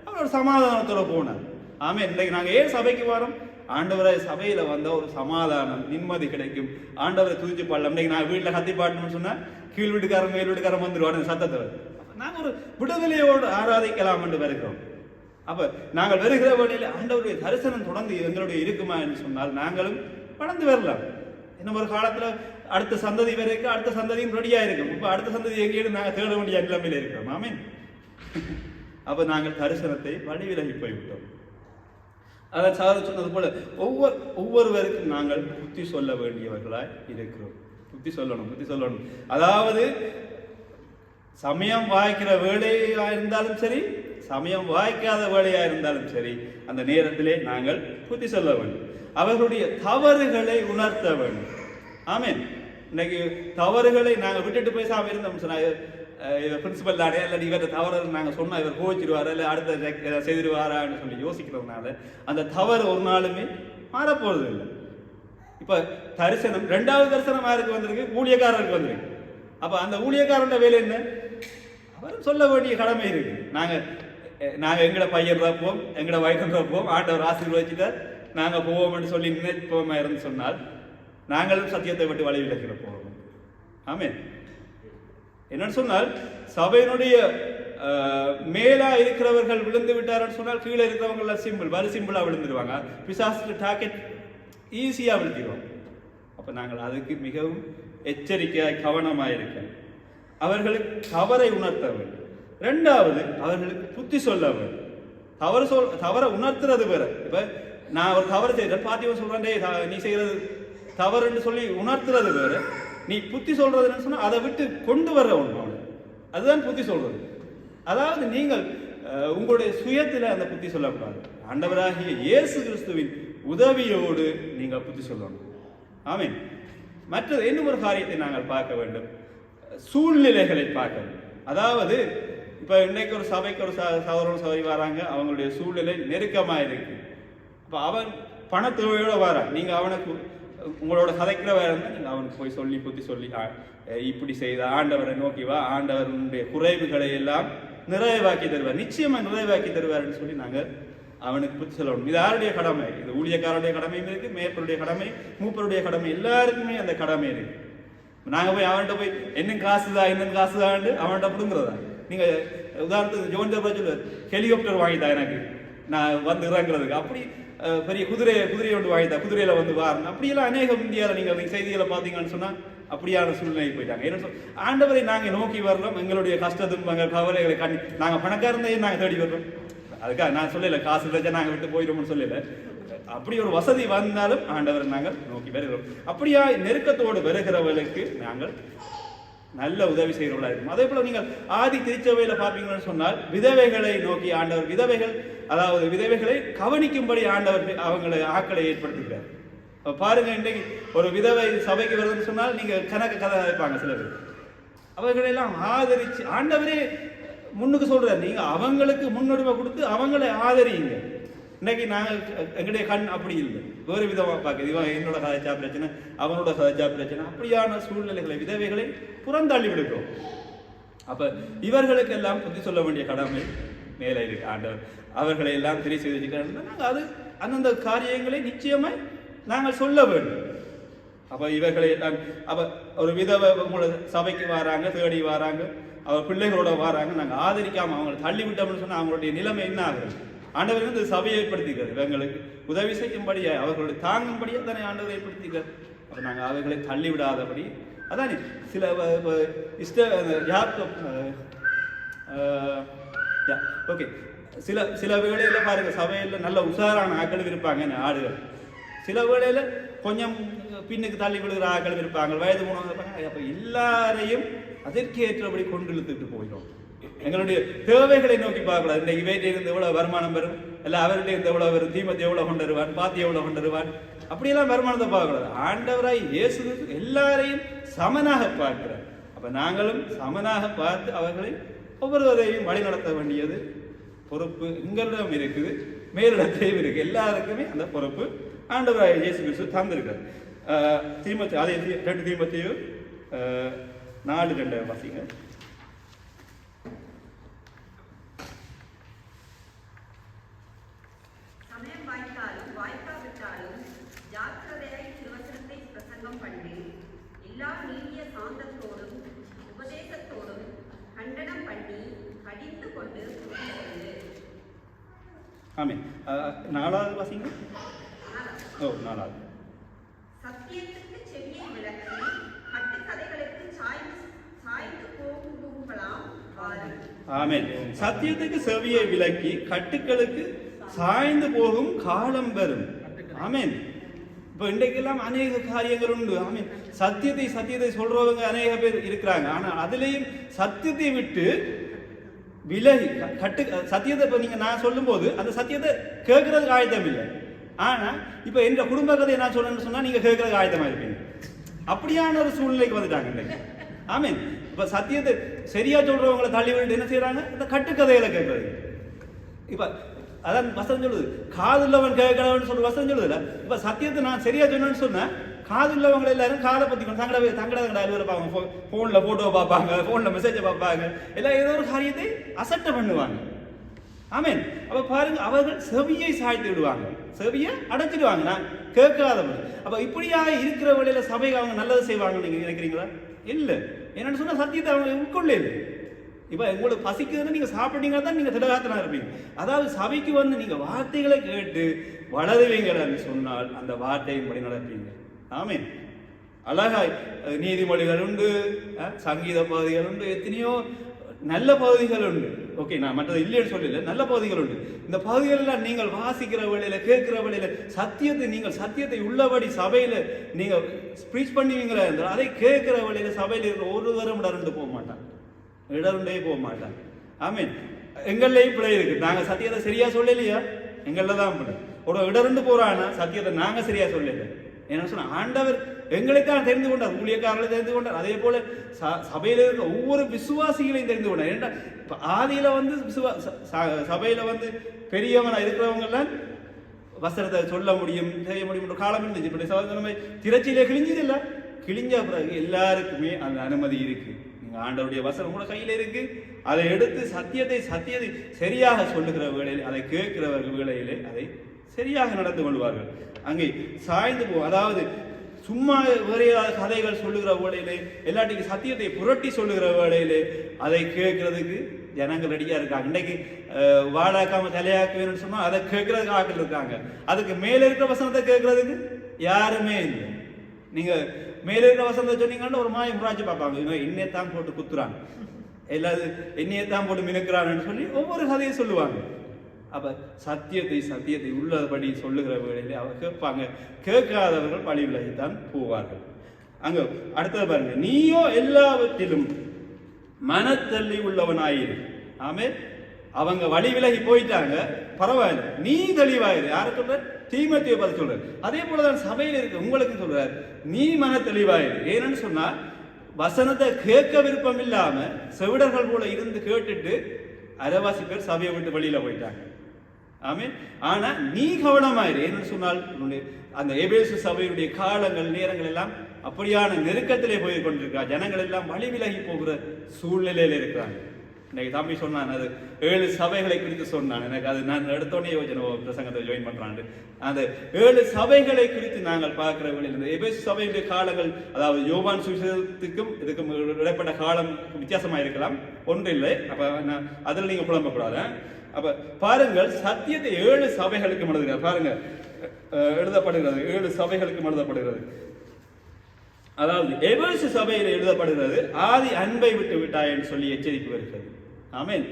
அவர் சமாதானத்தோட போனார். ஆமே. இன்றைக்கு நாங்க ஏன் சபைக்கு வரோம்? ஆண்டவரை சபையில வந்த ஒரு சமாதானம், நிம்மதி கிடைக்கும். ஆண்டவரை துதிச்சு பாடலாம். இன்னைக்கு நான் வீட்டுல கத்தி பாடணும்னு சொன்னா கீழ் வீட்டுக்காரன் மேல் வீட்டுக்காரன் வந்துருவாரு சத்தத்தோட. நாங்கள் ஒரு விடுதலையோடு ஆராதிக்கலாம் என்று வருகிறோம். அப்ப நாங்கள் வருகிற வழியில் ஆண்டவருடைய தரிசனம் தொடர்ந்து எங்களுடைய இருக்குமா என்று சொன்னால் நாங்களும் வளர்ந்து வரலாம். இன்னும் ஒரு காலத்துல அடுத்த சந்ததி வரைக்கும் அடுத்த சந்ததியும் ரெடியா இருக்கும். இப்ப அடுத்த சந்ததி எங்கேயும் நாங்கள் தேட வேண்டிய நிலைமையில இருக்கிறோம். ஆமென். அப்ப நாங்கள் தரிசனத்தை வழி விலகி போய்விட்டோம். அதான் சார் சொன்னது போல ஒவ்வொருவருக்கும் நாங்கள் புத்தி சொல்ல வேண்டியவர்களாய் இருக்கிறோம். புத்தி சொல்லணும். அதாவது சமயம் வாய்க்கிற வேலையா இருந்தாலும் சரி, சமயம் வாய்க்காத வேலையா இருந்தாலும் சரி, அந்த நேரத்திலே நாங்கள் புத்தி சொல்ல வேண்டும். அவர்களுடைய தவறுகளை உணர்த்த வேண்டும். ஆமென். இன்னைக்கு தவறுகளை நாங்கள் விட்டுட்டு பேசாம இருந்தோம் சொன்னா, பிரின்சிபல் தானே இல்லை இவர தவறு நாங்கள் சொன்னா இவர் கோவிச்சிருவாரா இல்லை அடுத்த செய்திருவாரான்னு சொல்லி யோசிக்கிறதுனால அந்த தவறு ஒரு நாளுமே மாறப்போறது இல்லை. இப்ப தரிசனம், ரெண்டாவது தரிசனம் யாருக்கு வந்திருக்கு? ஊழியக்காரருக்கு வந்திருக்கு. அப்ப அந்த ஊழியக்காரன் வேலை என்ன? அவரும் சொல்ல வேண்டிய கடமை இருக்கு. நாங்க எங்கட பையன் ரப்போம், எங்கட வயசன் ரப்போம், ஆண்டவர் ஆசீர்வதிச்சுட்டார், நாங்க போவோம்னு சொல்லி நினைப்போமா இருந்து சொன்னால் நாங்களும் சத்தியத்தை விட்டு வழி விலக்கிற போவோம். ஆமென். என்னன்னு சொன்னால் சபையினுடைய மேலா இருக்கிறவர்கள் விழுந்து விட்டார்னு சொன்னால் கீழே இருக்கிறவங்க வரி சிம்பிளா விழுந்துருவாங்க. பிசாசு டார்கெட் ஈஸியா விழுத்திடுவாங்க. அப்ப நாங்கள் அதுக்கு மிகவும் எச்சரிக்கையாய் கவனமாய் இருக்க, அவர்களுக்கு தவறை உணர்த்த வேண்டும். ரெண்டாவது அவர்களுக்கு புத்தி சொல்ல வேண்டும். தவறை உணர்த்துறது வேற. இப்ப நான் ஒரு தவறு செய்யறேன், பாத்தியவன் சொல்றேன் நீ செய்யறது தவறுன்னு சொல்லி உணர்த்துறது வேற. நீ புத்தி சொல்றதுன்னு சொன்னா அதை விட்டு கொண்டு வர ஒன்று, அதுதான் புத்தி சொல்றது. அதாவது நீங்கள் உங்களுடைய சுயத்தில் அந்த புத்தி சொல்லக்கூடாது. ஆண்டவராகிய இயேசு கிறிஸ்துவின் உதவியோடு நீங்கள் புத்தி சொல்லணும். ஆமென். மற்றது இன்னும் ஒரு காரியத்தை நாங்கள் பார்க்க வேண்டும், சூழ்நிலைகளை பார்க்க வேண்டும். அதாவது இப்ப இன்னைக்கு ஒரு சபைக்கு ஒரு சகோதரன் சபை வராங்க, அவங்களுடைய சூழ்நிலை நெருக்கமா இருக்கு. இப்ப அவன் பண தேவையோட வரான், நீங்க அவனுக்கு உங்களோட கதைக்கிற வேற நீங்க அவனுக்கு போய் சொல்லி புத்தி சொல்லி இப்படி செய்த ஆண்டவரை நோக்கி வா, ஆண்டவருடைய குறைவுகளை எல்லாம் நிறைவாக்கி தருவார், நிச்சயமா நிறைவாக்கி தருவார்னு சொல்லி நாங்க அவனுக்கு புத்தி சொல்லணும். இது யாருடைய கடமை? இது ஊழியக்காரருடைய கடமையும் இருக்கு, மேற்பருடைய கடமை, மூப்பருடைய கடமை, எல்லாருக்குமே அந்த கடமை இருக்கு. நாங்க போய் அவன்கிட்ட போய் என்ன காசுதான் அவன்கிட்ட பிடுங்குறதா? நீங்க உதாரணத்துக்கு ஜோன் சொல்லுவார், ஹெலிகாப்டர் வாங்கிட்டா எனக்கு நான் வந்து இறங்குறதுக்கு, அப்படி பெரிய குதிரையை ஒன்று வாங்கிட்டா குதிரையில வந்து வாரணும், அப்படியெல்லாம் அநேகம் இந்தியாவில் நீங்க செய்திகளை பார்த்தீங்கன்னு சொன்னா அப்படியான சூழ்நிலை போயிட்டாங்க. என்ன சொல், ஆண்டவரை நாங்க நோக்கி வரலாம், எங்களுடைய கஷ்ட துன்பங்கள் கவலைகளை நாங்க பணக்காரந்தையும் நாங்க தேடி வர்றோம். அதுக்காக நான் சொல்லல காசு வச்சா நாங்க விட்டு போயிடுவோம்னு சொல்லல. அப்படி ஒரு வசதி வந்தாலும் ஆண்டவரை நாங்கள் நோக்கி வருகிறோம். அப்படியா நெருக்கத்தோடு வருகிறவர்களுக்கு நாங்கள் நல்ல உதவி செய்கிறவர்களா இருக்கும். அதே போல நீங்கள் ஆதி திருச்சபையில பார்ப்பீங்கன்னு சொன்னால் விதவைகளை நோக்கி ஆண்டவர் விதவைகளை கவனிக்கும்படி ஆண்டவர் அவங்களை ஆக்களை ஏற்படுத்துகிறார். பாருங்க, இன்றைக்கு ஒரு விதவை சபைக்கு வருதுன்னு சொன்னால் நீங்க கணக்கு கதை வைப்பாங்க சில பேர். அவர்களெல்லாம் ஆதரிச்சு ஆண்டவரே முன்னுக்கு சொல்றாரு, நீங்க அவங்களுக்கு முன்னுரிமை கொடுத்து அவங்களை ஆதரியுங்க. இன்னைக்கு நாங்கள் எங்களுடைய கண் அப்படி இல்லை, வேறு விதமாக பார்க்குது. இவன் என்னோட கதைச்சா பிரச்சனை, அவனோட கதைச்சா பிரச்சனை, அப்படியான சூழ்நிலைகளை விதவைகளை புறந்தள்ளி விடுக்கிறோம். அப்ப இவர்களுக்கு எல்லாம் புத்தி சொல்ல வேண்டிய கடமை மேலே இருக்கு. ஆண்டவர் அவர்களை எல்லாம் தெரிய செய்து வச்சுக்கிறாங்க. அது அந்தந்த காரியங்களை நிச்சயமாய் நாங்கள் சொல்ல வேண்டும். அப்ப இவர்களை எல்லாம் அப்ப ஒரு விதவை உங்களை சபைக்கு வராங்க, தேடி வராங்க, அவர் பிள்ளைகளோட வராங்க, நாங்கள் ஆதரிக்காம அவங்களை தள்ளி விட்டோம்னு சொன்னா அவங்களுடைய நிலைமை என்ன ஆகுது? ஆண்டவர் இந்த சபையை ஏற்படுத்திக்கிறது, எங்களுக்கு உதவி செய்யும்படியா, அவர்களுடைய தாங்கும்படியா தானே ஆண்டவர் ஏற்படுத்திக்கிறது. அப்ப நாங்கள் அவர்களை தள்ளி விடாதபடி, அதானே சில ஓகே சில சில வேளையில பாருங்க, சபையில் நல்ல உஷாரான ஆட்கள் இருப்பாங்க, ஆடுகள். சில வேளையில கொஞ்சம் பின்னுக்கு தள்ளி விடுகிற ஆட்கள் இருப்பாங்க, வயது போனவங்க இருப்பாங்க. அப்ப எல்லாரையும் அதற்கேற்றபடி கொண்டு இழுத்துட்டு போயிடும். எங்களுடைய தேவைகளை நோக்கி பார்க்கலாம். இந்த இவையில இருந்து எவ்வளவு வருமானம் வரும், இல்ல அவர்கிட்ட இருந்து எவ்வளவு வரும், தீமத்தை எவ்வளவு கொண்டு வருவான், பாத்தி எவ்வளவு கொண்டு வருவான், அப்படியெல்லாம் வருமானத்தை பார்க்கக்கூடாது. ஆண்டவராய் இயேசு எல்லாரையும் சமனாக பார்க்கிறார். அப்ப நாங்களும் சமனாக பார்த்து அவர்களை ஒவ்வொருவரையும் வழி நடத்த வேண்டியது பொறுப்பு எங்களிடம் இருக்குது, மேலிடத்தையும் இருக்கு. எல்லாருக்குமே அந்த பொறுப்பு ஆண்டவராய் இயேசு கிறிஸ்து தந்திருக்கார். தீமத்தை அதே 2 தீமோத்தேயு 4:2 வாசிங்க. சமயம் வாய்த்தாலும் வாய்க்காவிட்டாலும் ஜாக்கிரதையாய் திருவசனத்தை பிரசங்கம் பண்ணி எல்லா நீடிய சாந்தத்தோடும் உபதேசத்தோடும் கண்டனம் பண்ணி கடிந்து கொண்டு சொல்லு. ஆமென். 4வது வாசிங்க. ஓ 4வது. சத்தியத்துக்கு செவியை விளக்கி கட்டுக்கதைகளுக்கு சாய்ந்து போகுங்களாம் வாரு. ஆமென். சத்தியத்துக்கு செவியை விளக்கி கட்டுக்களுக்கு சாய்ந்து போகும் காலம் வரும். ஆமென். இப்ப இன்றைக்கெல்லாம் அநேக காரியங்கள் உண்டு. ஆமென். சத்தியத்தை சொல்றவங்க அநேக பேர் இருக்கிறாங்க. ஆனா அதுலயும் சத்தியத்தை விட்டு விலகி சத்தியத்தை இப்ப நீங்க நான் சொல்லும் போது அந்த சத்தியத்தை கேட்கறதுக்கு ஆயத்தம் இல்லை. ஆனா இப்ப எந்த குடும்ப கதையை நான் சொல்லணும்னு சொன்னா நீங்க கேட்கறதுக்கு ஆயத்தமா இருப்பீங்க. அப்படியான ஒரு சூழ்நிலைக்கு வந்துட்டாங்க இன்னைக்கு. ஆமென். இப்ப சத்தியத்தை சரியா சொல்றவங்களை தள்ளி விட்டு என்ன செய்யறாங்க? இந்த கட்டுக்கதைகளை கேட்கறது. இப்ப அதான் வசனம் சொல்லுது, காதுள்ளவன் கேட்கிறவன் சொல்லு வசனம் சொல்லுதுல. இப்ப சத்தியத்தை நான் சரியா சொன்னேன்னு சொன்னேன், காதுள்ளவங்க எல்லாரும் காதை பத்தி தங்கட இருப்பாங்க, போன்ல போட்டோ பார்ப்பாங்க, போன்ல மெசேஜை பார்ப்பாங்க, எல்லாம் ஏதோ ஒரு காரியத்தை அசட்டை பண்ணுவாங்க. ஆமென். அப்ப பாருங்க, அவர்கள் செவியை சாய்த்து விடுவாங்க, செவியை அடைச்சிடுவாங்க, நான் கேட்காதவங்க. அப்ப இப்படியா இருக்கிற வழியில சபைக்கு அவங்க நல்லது செய்வாங்கன்னு நீங்க நினைக்கிறீங்களா? இல்ல. என்னன்னு சொன்னா சத்தியத்தை அவங்க உட்கொள்ள இல்லை. இப்ப உங்களுக்கு பசிக்குதுன்னு நீங்க சாப்பிட்டீங்கன்னா தான் நீங்க திடகாத்தனா இருப்பீங்க. அதாவது சபைக்கு வந்து நீங்க வார்த்தைகளை கேட்டு வளருவீங்கன்னு சொன்னால் அந்த வார்த்தையின்படி நடப்பீங்க. ஆமென். அழகாய் நீதிமொழிகள் உண்டு, சங்கீத பகுதிகள் உண்டு, எத்தனையோ நல்ல பகுதிகள் உண்டு. ஓகே, நான் மற்றது இல்லைன்னு சொல்லல, நல்ல பகுதிகள் உண்டு. இந்த பகுதிகளெல்லாம் நீங்கள் வாசிக்கிற வேளையில கேட்கிற வேளையில நீங்கள் சத்தியத்தை உள்ளபடி சபையில நீங்க ஸ்பீச் பண்ணுவீங்களா என்றால் அதை கேட்கிற வேளையில சபையில இருக்கிற ஒருவரும் இடர்ந்து போக மாட்டான், இடருண்டே போக மாட்டான். ஆமீன். எங்கள்லையும் பிழை இருக்கு, நாங்க சத்தியத்தை சரியா சொல்லலையா, எங்கள்ல தான் பிழை. ஒரு இடர்ந்து போறான்னா சத்தியத்தை நாங்க சரியா சொல்லல. என்ன சொன்ன, ஆண்டவர் எங்களைத்தான் தெரிந்து கொண்டார், ஊழியக்காரர்களை தெரிந்து கொண்டார். அதே போல சபையில இருக்க ஒவ்வொரு விசுவாசிகளையும் தெரிந்து கொண்டார். ஏன்னா இப்ப ஆதியில வந்து சபையில வந்து பெரியவனா இருக்கிறவங்க எல்லாம் வசனத்தை சொல்ல முடியும், செய்ய முடியும் காலம் இருந்துச்சு. இப்படி சகோதரமே திரச்சியில கிழிஞ்சது இல்ல, கிழிஞ்ச பிறகு எல்லாருக்குமே அந்த அனுமதி இருக்கு. நீங்க ஆண்டவருடைய வசனம் கூட கையில இருக்கு, அதை எடுத்து சத்தியத்தை சரியாக சொல்லுகிற வேளையில், அதை கேட்கிறவர்கள் வேளையிலே அதை சரியாக நடந்து கொள்வார்கள். அங்கே சாய்ந்து அதாவது சும்மா வேறு கதைகள் சொல்லுகிற வேளையிலே, எல்லாத்துக்கும் சத்தியத்தை புரட்டி சொல்லுகிற வேளையிலே அதை கேட்கறதுக்கு ஜனங்கள் ரெடியா இருக்காங்க. இன்னைக்கு வாழாக்காம தலையாக்க வேணும்னு சொன்னா அதை கேட்கறதுக்கு ஆட்கள் இருக்காங்க. அதுக்கு மேல இருக்கிற வசனத்தை கேட்கறதுக்கு யாருமே இல்லை. நீங்க மேல இருக்கிற வசனத்தை சொன்னீங்கன்னா ஒரு மாயம் முராஜ் பார்ப்பாங்க, இவன் என்னையத்தான் போட்டு குத்துறாங்க, எல்லாரும் என்னையத்தான் போட்டு மினுக்கிறான்னு சொல்லி ஒவ்வொரு கதையை சொல்லுவாங்க. அப்ப சத்தியத்தை உள்ளபடி சொல்லுகிற வேளையிலே அவர் கேட்பாங்க, கேட்காதவர்கள் வழி விலகித்தான் போவார்கள். அங்க அடுத்தது பாருங்க, நீயோ எல்லாவற்றிலும் மனத்தள்ளி உள்ளவனாயிரு. ஆமே, அவங்க வழி விலகி போயிட்டாங்க, பரவாயில்ல, நீ தெளிவாயிரு. யார சொல்ற? தீமோத்தேயுவை பார்த்து சொல்ற. அதே போலதான் சபையில இருக்கு உங்களுக்கு சொல்றாரு, நீ மன தெளிவாயிரு. ஏன்னு சொன்னா வசனத்தை கேட்க விருப்பம் இல்லாம செவிடர்கள் போல இருந்து கேட்டுட்டு அரைவாசி பேர் சபையை விட்டு வெளியில போயிட்டாங்க. ஆமென். ஆனா நீ கவனமாயிரு. என்ன சொன்னால் அந்த எபேசு சபையுடைய காலங்கள் நேரங்கள் எல்லாம் அப்படியான நெருக்கத்திலே போய் கொண்டிருக்கிறார். ஜனங்கள் எல்லாம் வழி விலகி போகிற சூழ்நிலையில இருக்கிறாங்க. இன்னைக்கு தம்பி சொன்னான், அது 7 சபைகளை குறித்து சொன்னான். எனக்கு அது நான் எடுத்தோடனே யோசனை பிரசங்கத்தை ஜாயின் பண்றான். அந்த 7 சபைகளை குறித்து நாங்கள் பார்க்கிற வழியில் எபேசு சபையுடைய காலங்கள், அதாவது யோவான் சுவிசேஷத்துக்கும் இதுக்கும் இடைப்பட்ட காலம் வித்தியாசமா இருக்கலாம், ஒன்றில்லை. அப்ப அதில் நீங்க புலம்பக்கூடாது. அப்ப பாருங்கள், சத்தியத்தை 7 சபைகளுக்கு எழுதுகிறார். பாருங்க, எழுதப்படுகிறது 7 சபைகளுக்கு எழுதப்படுகிறது. அதாவது எபேசு சபையில் எழுதப்படுகிறது, ஆதி அன்பை விட்டு விட்டாய் என்று சொல்லி எச்சரிக்கை வருகிறது. ஆமென்,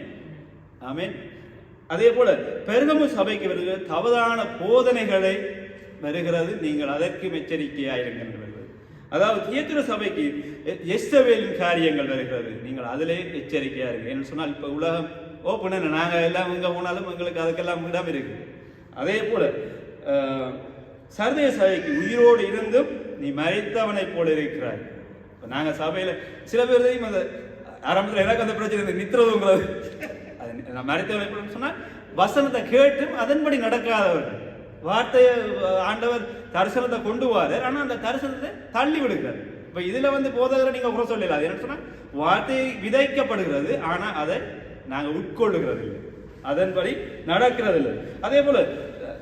ஆமென். அதே போல பெர்கமு சபைக்கு வருகிற தவறான போதனைகளை வருகிறது, நீங்கள் அதற்கும் எச்சரிக்கையாயிருங்கள். அதாவது தியேத்திர சபைக்கு எஸ்தவேலின் காரியங்கள் வருகிறது, நீங்கள் அதிலே எச்சரிக்கையா இருங்க. என்று சொன்னால் இப்ப உலகம் ஓப்பன், நாங்க எல்லாம் எங்க போனாலும் எங்களுக்கு அதுக்கெல்லாம் இடம் இருக்கு. அதே போல சர்தே சபைக்கு உயிரோடு இருந்தும் நீ மறைத்தவனை போல இருக்கிறாய். நாங்க சபையில சில பேரையும் அந்த ஆரம்பத்தில் எனக்கு அந்த பிரச்சனை நித்திரதுங்கிறது, நான் மறைத்தவனை போல சொன்னா வசனத்தை கேட்டும் அதன்படி நடக்காதவர்கள். வார்த்தையை ஆண்டவர் தரிசனத்தை கொண்டு வாரார், ஆனா அந்த தரிசனத்தை தள்ளி விடுகிறார். இப்ப இதுல போதகரை நீங்க குறை சொல்லலாம். என்ன சொன்னா வார்த்தை விதைக்கப்படுகிறது, ஆனா அதை நாங்க உட்கொள்ளுகிறது இல்லை, அதன்படி நடக்கிறது இல்லை. அதே போல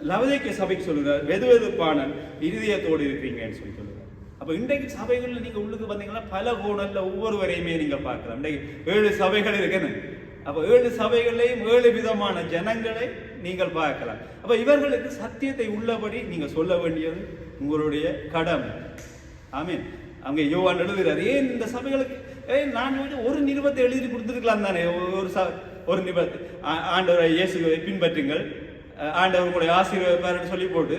லவதேக்கிய சபைக்கு சொல்லுகிறார், வெதுவெதுப்பான இருதயத்தோடு இருக்கிறீங்கன்னு சொல்லி சொல்லுகிறார். அப்ப இன்றைக்கு சபைகள்ல நீங்க உள்ளுக்கு வந்தீங்கன்னா பல கோணல்ல ஒவ்வொருவரையுமே நீங்க பார்க்கலாம். இன்றைக்கு 7 சபைகள் இருக்குன்னு. அப்ப 7 சபைகளையும் 7 விதமான ஜனங்களை நீங்கள் பார்க்கலாம். அப்ப இவர்களுக்கு சத்தியத்தை உள்ளபடி நீங்க சொல்ல வேண்டியது உங்களுடைய கடமை. ஆமீன். அங்கே யோவான் எழுதுகிறார், ஏன் இந்த சபைகளுக்கு நான் ஒரு நிருபத்தை எழுதி கொடுத்துருக்கலாம் தானே, ஒரு நிருபத்தை ஆண்டவரை இயேசுவை பின்பற்றுங்கள், ஆண்டவர் உங்களை ஆசீர்வதிப்பார்னு சொல்லி போட்டு